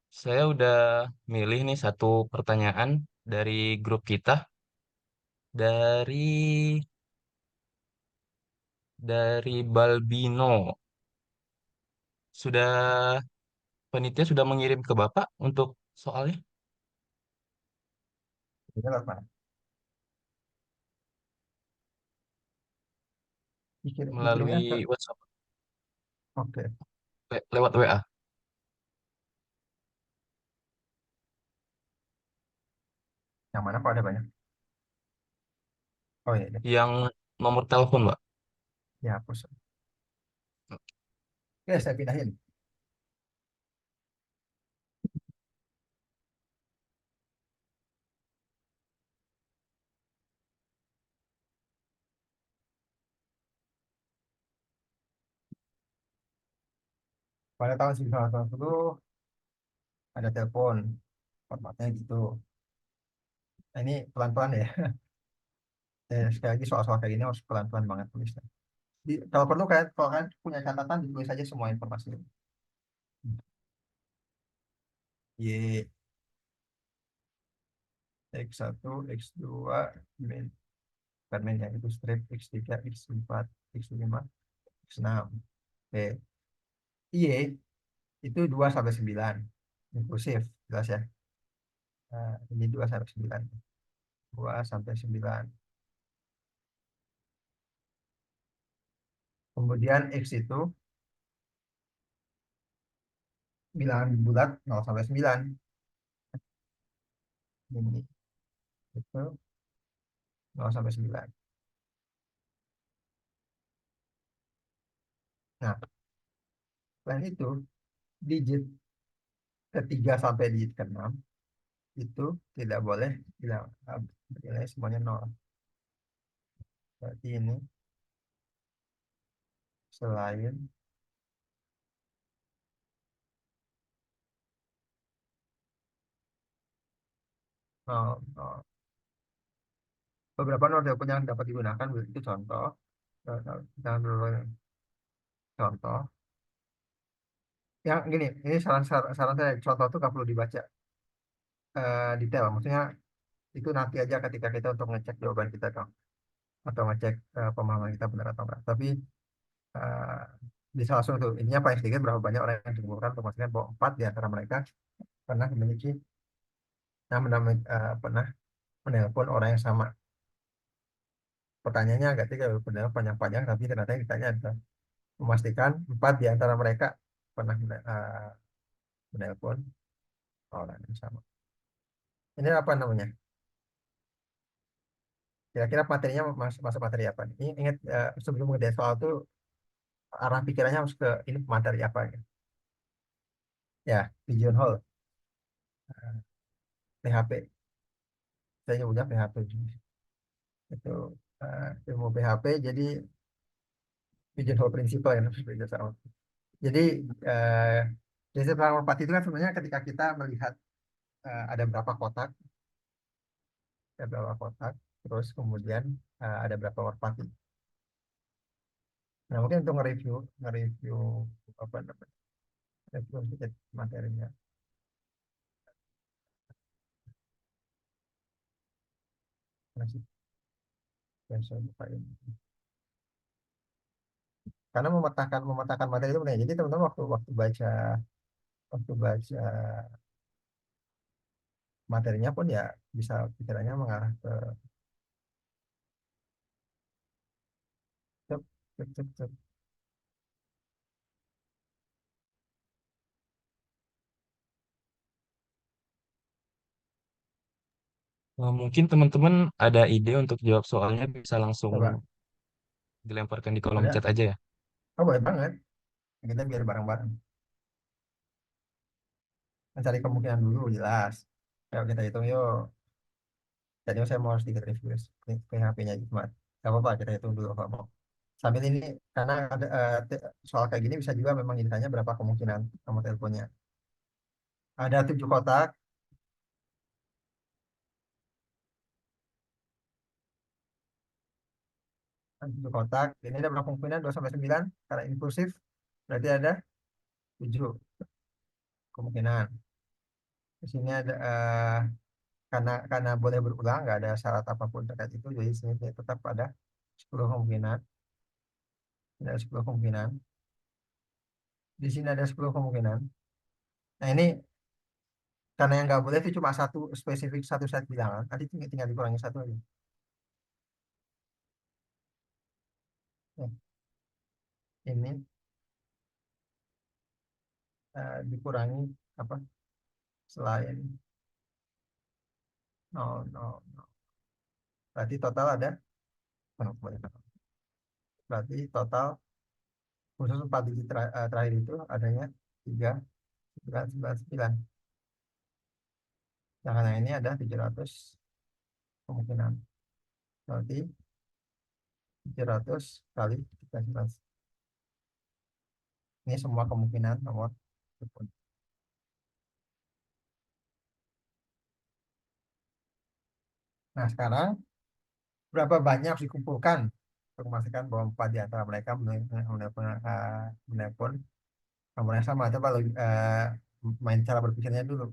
saya udah milih nih satu pertanyaan dari grup kita, dari Balbino. Sudah Panitia sudah mengirim ke Bapak untuk soalnya? Ini lewat mana? Dikirimnya ke. Melalui WhatsApp, Oke. lewat WA. Yang mana kok ada banyak? Oh iya, deh. Yang nomor telepon, Mbak. Ya hapus. Oke, saya pindahin. Pada tahun 1980 ada telepon, formatnya gitu. Nah, ini pelan-pelan ya. Sekali lagi soal-soal kayak gini harus pelan-pelan banget tulisnya. Kalau perlu kan, kalau kan punya catatan ditulis aja semua informasi. Y, X1, X2, min, bukan min ya, itu strip, X3, X4, X5, X6. Oke. Y itu 2 sampai 9. Inklusif, jelas ya. Nah, ini 2 sampai 9. 2 sampai 9. Kemudian X itu bilangan bulat 0 sampai 9. Ini itu 0 sampai 9. Nah, selain itu, digit ketiga sampai digit keenam itu tidak boleh bilang nilai semuanya nol. Berarti ini selain nol, nol. Beberapa nol telepon yang dapat digunakan itu contoh. Jangan dulu contoh. Yang gini, ini saran saya, contoh itu nggak perlu dibaca detail. Maksudnya itu nanti aja ketika kita untuk ngecek jawaban kita kan, atau ngecek pemahaman kita benar atau enggak. Tapi eh, bisa langsung tuh, ininya paling sedikit berapa banyak orang yang dikumpulkan untuk memastikan bahwa 4 di antara mereka pernah memiliki pernah menelpon orang yang sama. Pertanyaannya agak tiga, benar panjang-panjang, tapi ternyata yang ditanya adalah memastikan 4 di antara mereka pernah menelpon orang yang sama. Ini apa namanya? Kira-kira materinya masuk materi apa? Ini ingat sebelum mengerjain soal itu arah pikirannya harus ke ini materi apa ya? Ya, pigeonhole, PHP. Saya nyebutnya PHP. Itu ilmu PHP, jadi pigeonhole principle ya, bekerja sama. Jadi eh, prinsip merpati itu kan sebenarnya ketika kita melihat ada berapa kotak, terus kemudian ada berapa merpati. Nah, mungkin untuk nge-review apa namanya, review sedikit materinya. Masih yang saya buka ini. Karena memetakan materi itu benar. Jadi teman-teman waktu waktu baca materinya pun ya bisa pikirannya mengarah ke cep, cep, cep, cep. Mungkin teman-teman ada ide untuk jawab soalnya bisa langsung Coba dilemparkan di kolom ada. chat aja ya. Oh, boleh banget. Kita biar bareng-bareng. Mencari kemungkinan dulu jelas. Yuk kita hitung yuk. Jadi saya mau sedikit review PHP-nya cuma. Gak apa-apa kita hitung dulu kalau mau. Sambil ini karena ada soal kayak gini bisa juga memang ditanya berapa kemungkinan nomor teleponnya. Ada 7 kotak, 7 kotak. Ini ada berapa kemungkinan 2 sampai 9 karena inklusif. Berarti ada 7 kemungkinan. Di sini ada karena boleh berulang, nggak ada syarat apapun terkait itu, jadi sini tetap ada 10 kemungkinan. Ini ada 10 kemungkinan. Di sini ada 10 kemungkinan. Nah, ini Karena yang nggak boleh itu cuma satu spesifik satu set bilangan. Nanti tinggal dikurangi satu aja. Ya, ini dikurangi apa? Selain nol nol nol. Berarti total ada, kebanyakan. Berarti total khusus 4 digit terakhir itu adanya 3, 9, 9, 9. Sedangkan yang ini ada 700 kemungkinan. Berarti 700 kali 3, 9. Ini semua kemungkinan nomor telepon. Nah, sekarang berapa banyak harus dikumpulkan untuk memastikan bahwa 4 di antara mereka menelpon nomor yang sama. Coba main cara berpikirnya dulu.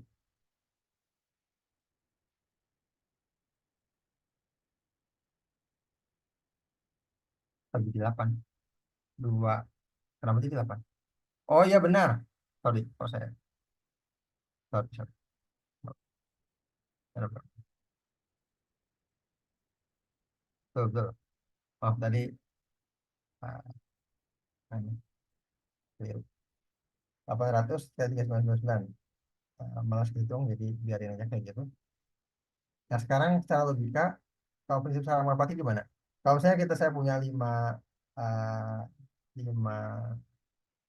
Bagi 8. 2. Kenapa jadi 8? Oh iya benar. Sorry, kok saya. Sorry, sorry. Benar, benar. Betul, betul. Maaf tadi. ah, ini, keliru. 800 kali 399. Malas hitung, jadi biarin aja kayak gitu. Nah, sekarang secara logika, kalau prinsip sarang merpati gimana? Kalau misalnya saya punya 5, eh, 5,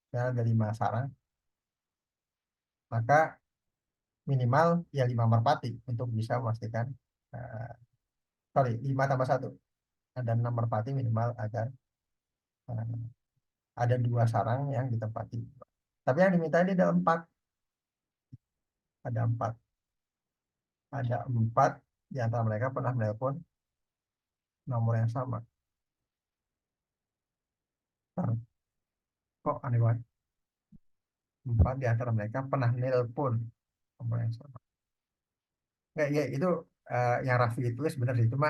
misalnya ada 5 sarang, maka minimal ya 5 merpati untuk bisa memastikan, eh, sorry, 5 tambah 1. Ada 6 merpati minimal agar eh, ada 2 sarang yang ditempati. Tapi yang diminta ini ada 4. Ada 4. Ada 4 di antara mereka pernah menelpon nomor yang sama. Bentar, kok aneh banget. 4 di antara mereka pernah nelpon nomor yang sama. Nggak, ya itu yang Raffi tulis benar sih. Cuma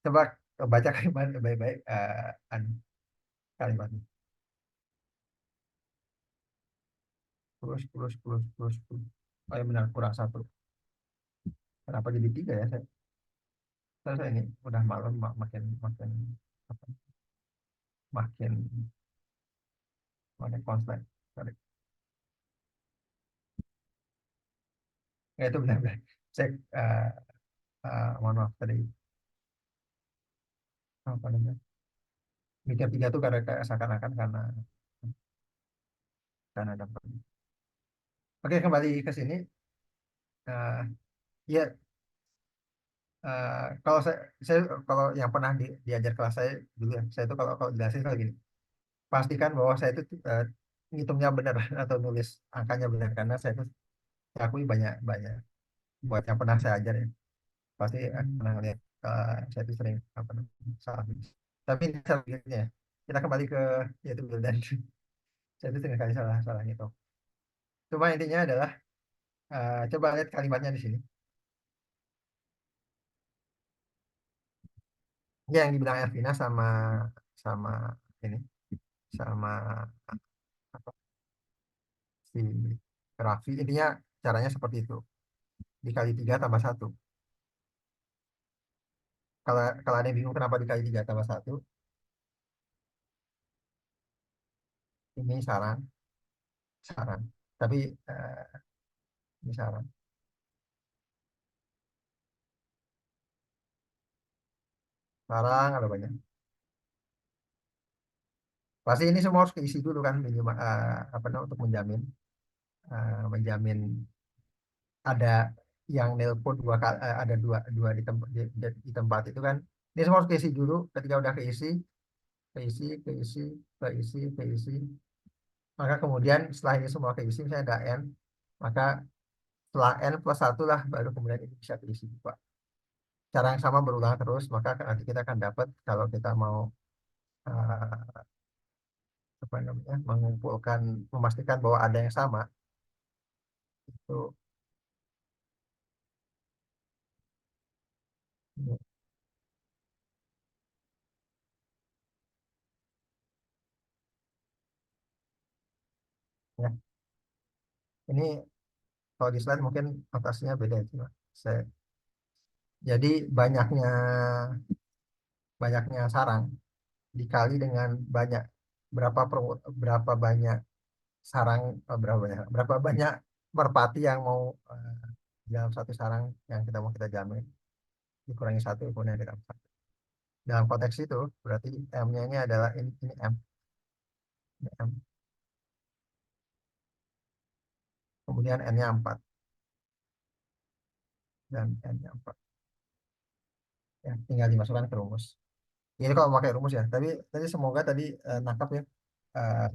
coba baca kalimat baik-baik, kalimatnya. Plus. Oh ya benar, kurang satu. Kenapa jadi 3 ya? Saya ini udah malam, makin makin apa, makin makin konslet. Sorry. Ya itu benar-benar. Cek, mohon maaf tadi, apa namanya? Mikir 3 tuh karena kayak seakan-akan karena dapat. Oke, kembali ke sini. Ya, kalau saya kalau yang pernah diajar kelas saya dulu ya, saya itu kalau jelasin kayak gini, pastikan bahwa saya itu ngitungnya benar atau nulis angkanya benar, karena saya itu akui banyak banyak buat yang pernah saya ajar ya, pasti pernah lihat saya itu sering apa namanya, salah tulis. Tapi ini selanjutnya kita kembali ke yaitu dan saya itu sering kali salah salah gitu. Cuma intinya adalah coba lihat kalimatnya di sini. Ya, yang dibilang Ervina sama sama ini sama apa, si Raffi, intinya caranya seperti itu, dikali 3 tambah 1. Kalau ada yang bingung kenapa dikali 3 tambah 1, ini saran tapi ini saran ada banyak, pasti ini semua harus keisi dulu kan minimal, apa namanya, untuk menjamin ada yang nelpon 2 kali, ada dua dua di tempat itu kan, ini semua harus keisi dulu. Ketika udah keisi, keisi keisi keisi keisi, maka kemudian setelah ini semua keisi, misalnya ada n, maka setelah n plus 1 lah baru kemudian ini bisa keisi juga. Cara yang sama berulang terus, maka nanti kita akan dapat kalau kita mau eh, apa namanya, mengumpulkan, memastikan bahwa ada yang sama itu, ya. Ini Kalau di slide mungkin notasinya beda itu. Saya, jadi banyaknya banyaknya sarang dikali dengan banyak berapa banyak sarang berapa banyak merpati yang mau dalam satu sarang yang kita jamin dikurangi satu kemudian ditambah satu. Dalam konteks itu berarti M-nya ini adalah ini M, ini M. Kemudian N-nya 4 dan N-nya 4. Ya, tinggal dimasukkan ke rumus. Ini kalau pakai rumus ya. Tapi tadi semoga tadi nangkap ya.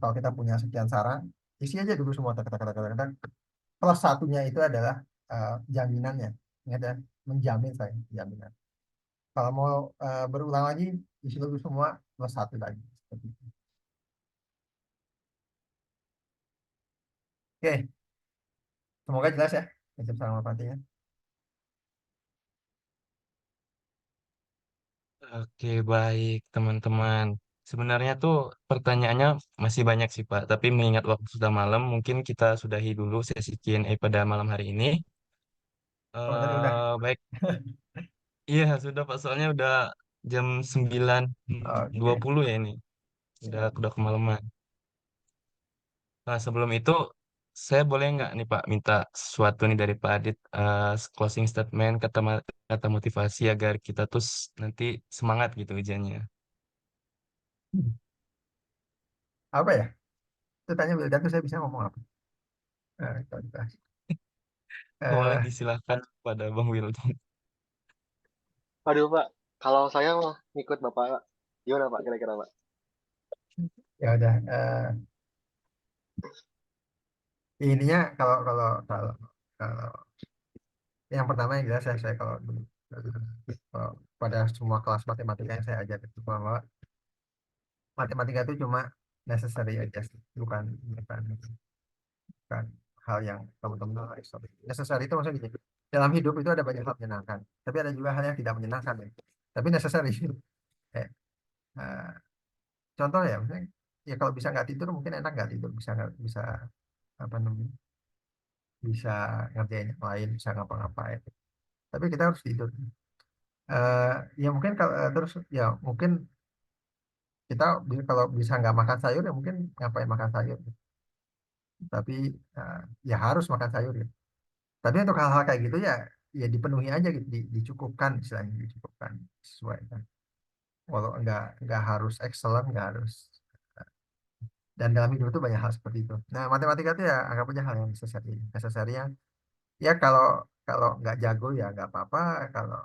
Kalau kita punya sekian sarang, isi aja dulu semua kata-kata. Plus satunya itu adalah jaminannya. Ingat ya, menjamin saya jaminan. Kalau mau berulang lagi, isi dulu semua plus satu lagi. Seperti itu. Oke, semoga jelas ya. Prinsip sarang merpatinya. Oke, baik teman-teman. Sebenarnya tuh pertanyaannya masih banyak sih Pak, tapi mengingat waktu sudah malam, mungkin kita sudahi dulu sesi Q&A pada malam hari ini. Oh, tadi udah. Baik, iya sudah Pak, soalnya udah jam 9 dua Oke. puluh ya ini, Ya. udah kemalaman. Nah, sebelum itu, saya boleh nggak nih Pak minta sesuatu nih dari Pak Adit, closing statement, kata motivasi agar kita tuh nanti semangat gitu ujiannya. Apa ya? Itu tanya Wildan tuh saya bisa ngomong apa? Kalau dibahas. Boleh Eh, disilahkan pada Bang Wildan. Aduh Pak, kalau saya mah ngikut Bapak Pak. Gimana Pak kira-kira Pak? ya udah. Ininya kalau yang pertama yang jelas saya kalau dulu kalau pada semua kelas matematika yang saya ajar itu bahwa matematika itu cuma necessary aja sih, bukan bukan hal yang teman-teman harus tahu. Necessary itu maksudnya gini, dalam hidup itu ada banyak hal menyenangkan, tapi ada juga hal yang tidak menyenangkan ya. Tapi necessary. Eh, eh, contoh ya, misalnya, ya kalau bisa nggak tidur mungkin enak nggak tidur, bisa apa namanya, bisa ngerjain yang lain, bisa ngapa-ngapain. Tapi kita harus tidur. Eh, ya mungkin kalau terus ya mungkin kita kalau bisa nggak makan sayur ya mungkin ngapain makan sayur. Tapi eh, ya harus makan sayur ya. Tapi untuk hal-hal kayak gitu ya ya dipenuhi aja gitu, dicukupkan istilahnya dicukupkan sesuai kan. Walau nggak harus excellent, nggak harus. Dan dalam hidup itu banyak hal seperti itu. Nah, matematika itu ya anggap aja hal yang necessary. Necessary yang ya kalau kalau nggak jago ya nggak apa-apa. Kalau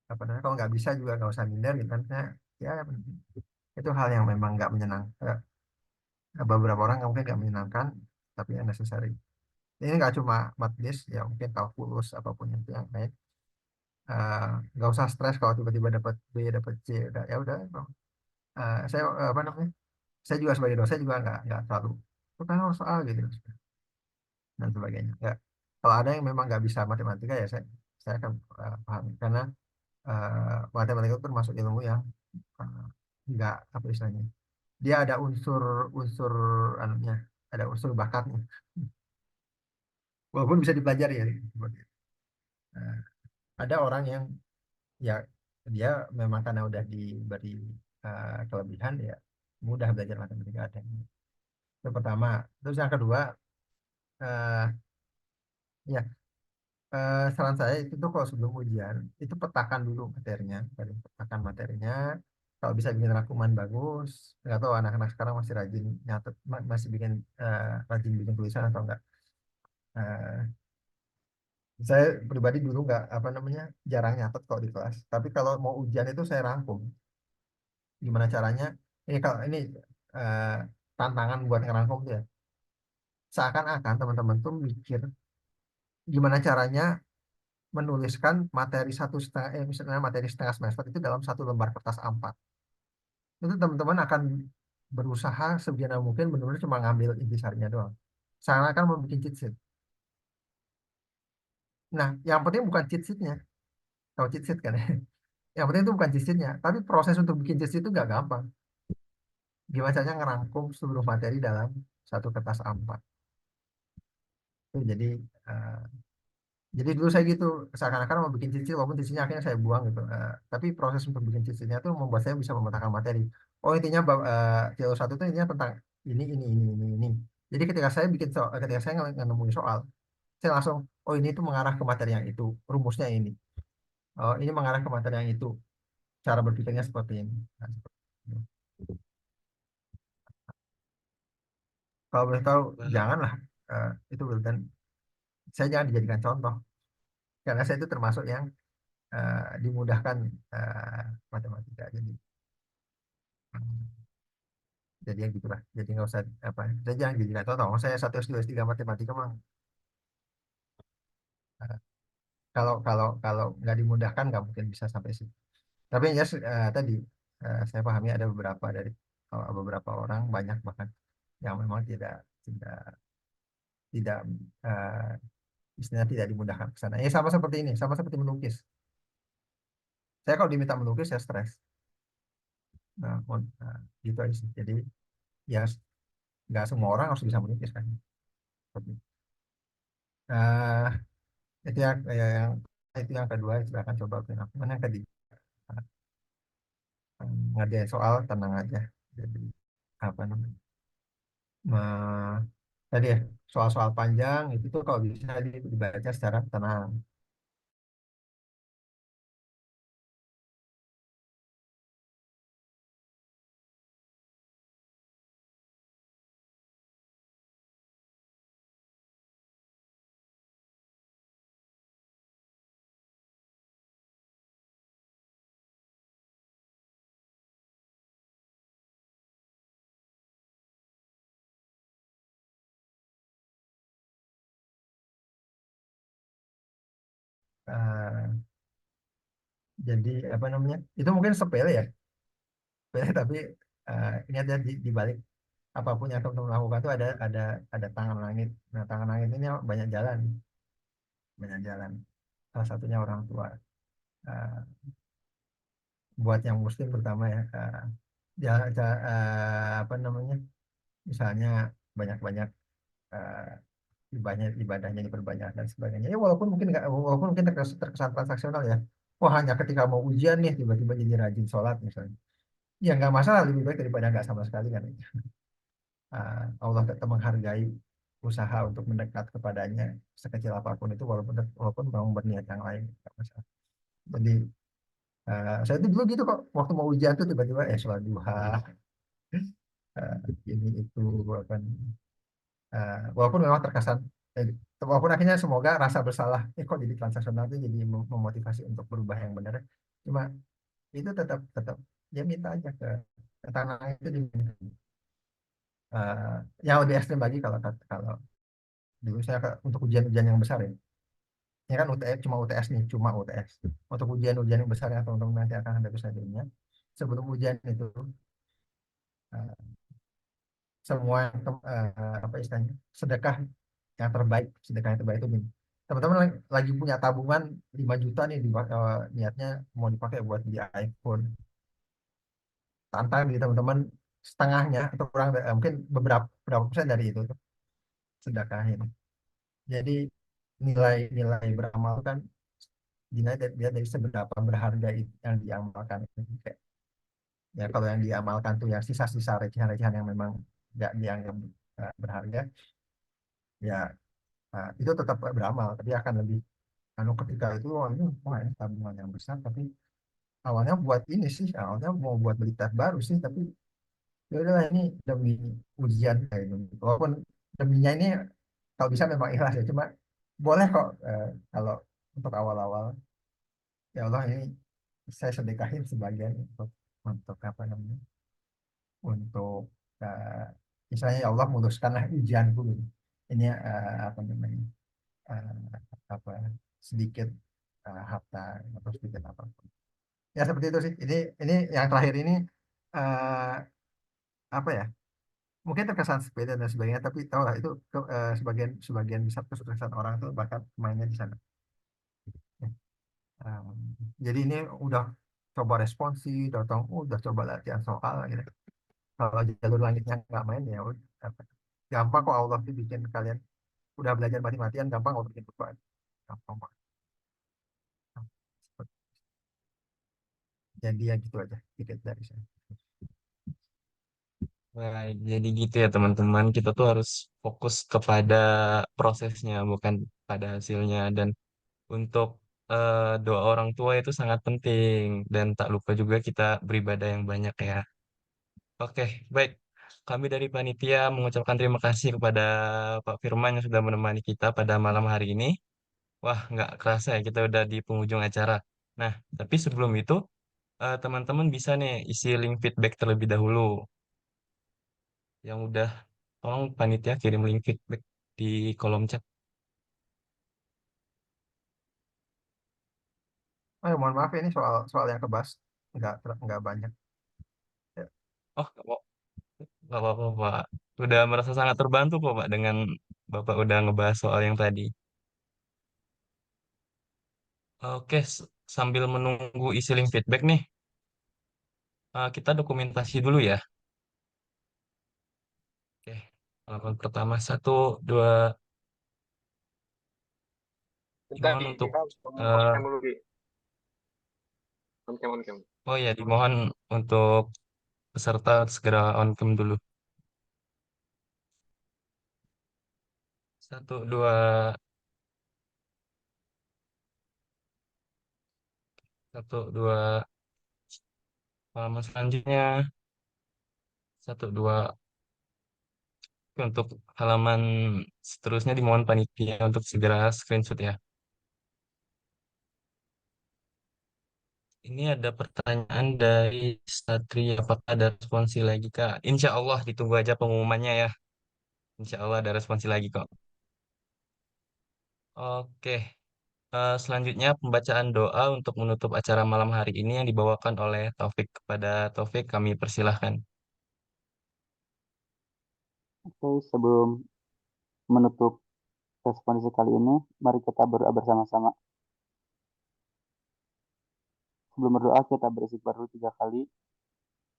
apa namanya kalau nggak bisa juga nggak usah minder gitu kan. Nah, ya itu hal yang memang nggak menyenangkan. Beberapa orang mungkin nggak menyenangkan, tapi yang necessary. Ini nggak cuma matematis, ya mungkin kalkulus apapun itu yang lain. Eh, nggak usah stres kalau tiba-tiba dapat B, dapat C, udah ya udah. Saya apa namanya? Saya juga sebagai dosen juga nggak terlalu itu kan harus soal gitu dan sebagainya. Ya, kalau ada yang memang nggak bisa matematika ya saya akan pahami karena matematika itu termasuk ilmu yang eh, nggak apa istilahnya. Dia ada unsur anunya, ada unsur bakatnya. Walaupun bisa dipelajari ya. Nah, ada orang yang ya dia memang karena udah diberi kelebihan ya mudah belajar matematika ada. Itu pertama. Terus yang kedua eh, ya saran saya itu tuh kalau sebelum ujian itu petakan dulu materinya, petakan materinya. Kalau bisa bikin rangkuman bagus, nggak tahu anak-anak sekarang masih rajin nyatet, masih rajin bikin tulisan atau enggak. Eh, saya pribadi dulu nggak apa namanya jarang nyatet kalau di kelas. Tapi kalau mau ujian itu saya rangkum. Gimana caranya? Ini kalau ini eh, tantangan buat ngerangkum tuh ya. Seakan-akan teman-teman tuh mikir gimana caranya menuliskan materi satu setengah misalnya materi setengah semester itu dalam satu lembar kertas A4. Itu teman-teman akan berusaha sebagaimana mungkin benar-benar cuma ngambil intisarinya doang. Seakan-akan membuat cheat sheet. Nah, yang penting bukan cheat sheetnya. Tahu cheat sheet kan? Yang penting itu bukan cheat sheetnya, tapi proses untuk bikin cheat sheet itu nggak gampang. Gimana caranya ngerangkum seluruh materi dalam satu kertas A4. Itu eh, jadi dulu saya gitu, seakan-akan mau bikin cicil, walaupun cicilnya akhirnya saya buang gitu. Tapi proses untuk bikin cicilnya tuh membuat saya bisa memetakan materi. Oh intinya CO1 itu intinya tentang ini. Jadi ketika saya nemuin soal, saya langsung, oh ini tuh mengarah ke materi yang itu, rumusnya ini. Oh ini mengarah ke materi yang itu, cara berpikirnya seperti ini. Nah, seperti itu. Kalau boleh tahu, Wah, janganlah itu dan saya jangan dijadikan contoh, karena saya itu termasuk yang dimudahkan matematika. Jadi ya gitulah. Jadi nggak usah apa. Saya jangan dijadikan contoh. Saya satu S2 S3 matematika mah eh, kalau nggak dimudahkan nggak mungkin bisa sampai situ. Tapi ya tadi saya pahami ada beberapa orang banyak bahkan yang memang tidak tidak tidak eh, istilahnya tidak dimudahkan ke sana. Ya sama seperti ini, sama seperti melukis. Saya kalau diminta melukis saya stres. Gitu aja sih. Jadi ya nggak semua orang harus bisa melukis kan. Seperti itu. Eh, yang itu yang kedua silakan coba lakuin. Mana yang ketiga ngerjain soal tenang aja. Jadi apa namanya? me- Tadi ya soal-soal panjang itu tuh kalau bisa dibaca secara tenang. Eh, jadi apa namanya? Itu mungkin sepele ya, sepele tapi ingat ya di balik apapun yang teman-teman lakukan itu ada tangan langit. Nah, tangan langit ini banyak jalan, banyak jalan. Salah satunya orang tua. Eh, buat yang muslim terutama ya, apa namanya? Misalnya banyak-banyak ibadahnya diperbanyak dan sebagainya. Ya walaupun mungkin nggak, walaupun mungkin terkesan transaksional ya. Wah hanya ketika mau ujian nih tiba-tiba jadi rajin sholat misalnya. Ya nggak masalah, lebih baik daripada nggak sama sekali kan. Allah tetap menghargai usaha untuk mendekat kepadanya sekecil apapun itu, walaupun walaupun memang berniat yang lain nggak masalah. Jadi saya itu dulu gitu kok, waktu mau ujian tuh tiba-tiba sholat duha, eh, ini itu apa, walaupun memang terkesan eh, walaupun akhirnya semoga rasa bersalah kok jadi transaksional itu jadi memotivasi untuk berubah yang benar, cuma itu tetap tetap dia minta aja ke tanah itu diminta. Eh, yang lebih ekstrim lagi kalau kalau dulu saya untuk ujian-ujian yang besar ya, ini kan UTS cuma UTS nih, cuma UTS. Untuk ujian-ujian yang besar yang teman-teman nanti akan hadapi selanjutnya, sebelum ujian itu eh, semua apa istilahnya, sedekah sedekah yang terbaik itu gini. Teman-teman lagi punya tabungan 5 juta nih, niatnya mau dipakai buat beli iPhone. Tantang di teman-teman setengahnya atau kurang, mungkin berapa persen dari itu tuh sedekahin. Jadi nilai beramal kan dinilai dari seberapa berharga yang diamalkan. Kayak, ya kalau yang diamalkan tuh yang sisa-sisa recehan-recehan yang memang nggak dianggap berharga, ya itu tetap beramal, tapi akan lebih ketika itu ini wah ini tabungan yang besar, tapi awalnya mau buat beli tab baru sih, tapi ya udahlah ini demi ujian kayak gitu. Walaupun deminya ini kalau bisa memang ikhlas ya, cuma boleh kok kalau untuk awal-awal, ya Allah ini saya sedekahin sebagian untuk apa namanya, untuk eh, misalnya ya Allah muluskanlah ujianku gitu. Ini apa namanya, eh, apa sedikit harta atau sedikit apa, ya seperti itu sih. Ini yang terakhir ini eh, apa ya, mungkin terkesan sepeda dan sebagainya, tapi tahu lah itu sebagian sebagian besar kesuksesan orang itu bakat mainnya di sana. Um, jadi ini udah coba responsi, udah coba latihan soal gitu. Kalau jalur langitnya nggak main ya udah, gampang kok Allah tuh bikin kalian udah belajar mati-matian gampang kok bikin bukuan. Gampang banget. Jadi ya gitu aja tiket dari saya. Baik, jadi gitu ya teman-teman. Kita tuh harus fokus kepada prosesnya, bukan pada hasilnya. Dan untuk doa orang tua itu sangat penting. Dan tak lupa juga kita beribadah yang banyak ya. Oke, baik. Kami dari panitia mengucapkan terima kasih kepada Pak Firman yang sudah menemani kita pada malam hari ini. Wah, nggak kerasa ya kita udah di penghujung acara. Nah, tapi sebelum itu, teman-teman bisa nih isi link feedback terlebih dahulu. Yang udah, tolong panitia kirim link feedback di kolom chat. Oh, ya, mohon maaf ya, ini soal soal yang kebas nggak banyak. Ya. Oh, nggak apa-apa, Pak. Udah merasa sangat terbantu kok, Pak, dengan Bapak udah ngebahas soal yang tadi. Oke, sambil menunggu isi link feedback nih, kita dokumentasi dulu ya. Oke, halaman pertama, satu, dua, Bentar, dimohon Ki. untuk, Kita on eh, cam dulu, Ki. On cam, on cam. oh ya, dimohon untuk peserta segera on cam dulu. Satu, dua, satu, dua, halaman selanjutnya, satu, dua. Untuk halaman seterusnya dimohon panitia untuk segera screenshot ya. Ini ada pertanyaan dari Satria, apakah ada responsi lagi Kak? Insya Allah ditunggu aja pengumumannya ya. Insya Allah ada responsi lagi kok. Oke, selanjutnya pembacaan doa untuk menutup acara malam hari ini yang dibawakan oleh Taufik. Kepada Taufik kami persilahkan. Oke, sebelum menutup responsi kali ini, mari kita berdoa bersama-sama. Sebelum berdoa, kita beristighfar dulu 3 kali.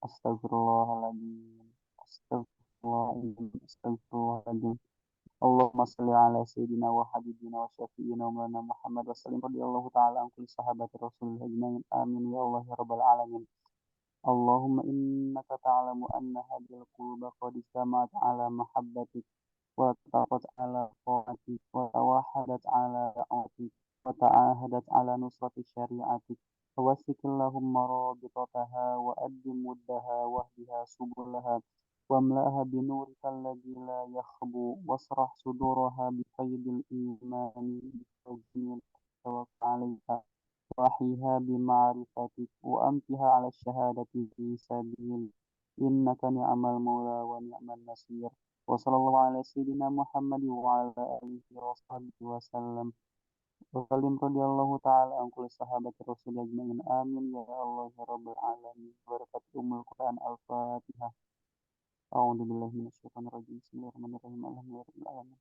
Astagfirullahaladzim. Astagfirullahaladzim. Astagfirullahaladzim. Allahumma salli ala sayyidina wa habibina wa syafi'ina wa maulana Muhammad wa sallim radhiyallahu ta'ala an kulli sahabati Rasulullah ajma'in. Amin ya Allah ya rabbal alamin. Allahumma innaka ta'lamu anna hadhil quluba qad ijtama'at ala mahabbatik واتفقت على طاعتك وتوحدت على دعوتك وتعاهدت على نصرة شريعتك فوثق اللهم رابطتها وأدم ودها واهدها سبلها واملأها بنورك الذي لا يخبو واشرح صدورها بقيد الإيمان بجميل التوكل عليك وأحيها بمعرفتك وأمتها على الشهادة في سبيل إنك نعم المولى ونعم النصير وصلى الله على سيدنا محمد وعلى آله وصحبه وسلم وسلم رضي الله تعالى عن كل صحابة الرسول أجمعين آمين يا الله يا رب العالمين بركة أم القرآن الفاتحة أعوذ بالله من الشيطان الرجيم بسم الله الرحمن الرحيم الحمد لله رب العالمين.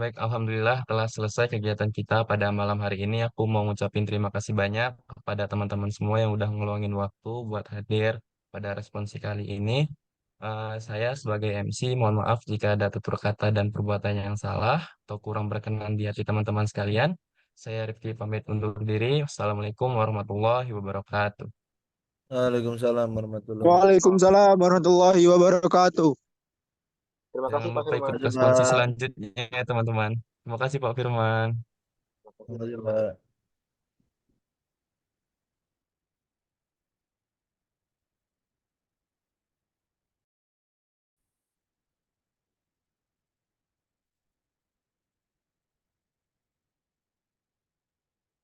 Baik, Alhamdulillah telah selesai kegiatan kita pada malam hari ini. Aku mau ngucapin terima kasih banyak kepada teman-teman semua yang udah ngeluangin waktu buat hadir pada responsi kali ini. Saya sebagai MC, mohon maaf jika ada tutur kata dan perbuatan yang salah atau kurang berkenan di hati teman-teman sekalian. Saya Rifki pamit undur diri. Wassalamualaikum warahmatullahi wabarakatuh. Waalaikumsalam warahmatullahi wabarakatuh. Waalaikumsalam warahmatullahi wabarakatuh. Terima kasih Jangan Pak lupa Firman. ikut Terima kasih, responsi Pak. selanjutnya, teman-teman. Terima kasih, Pak Firman. Terima kasih, Pak.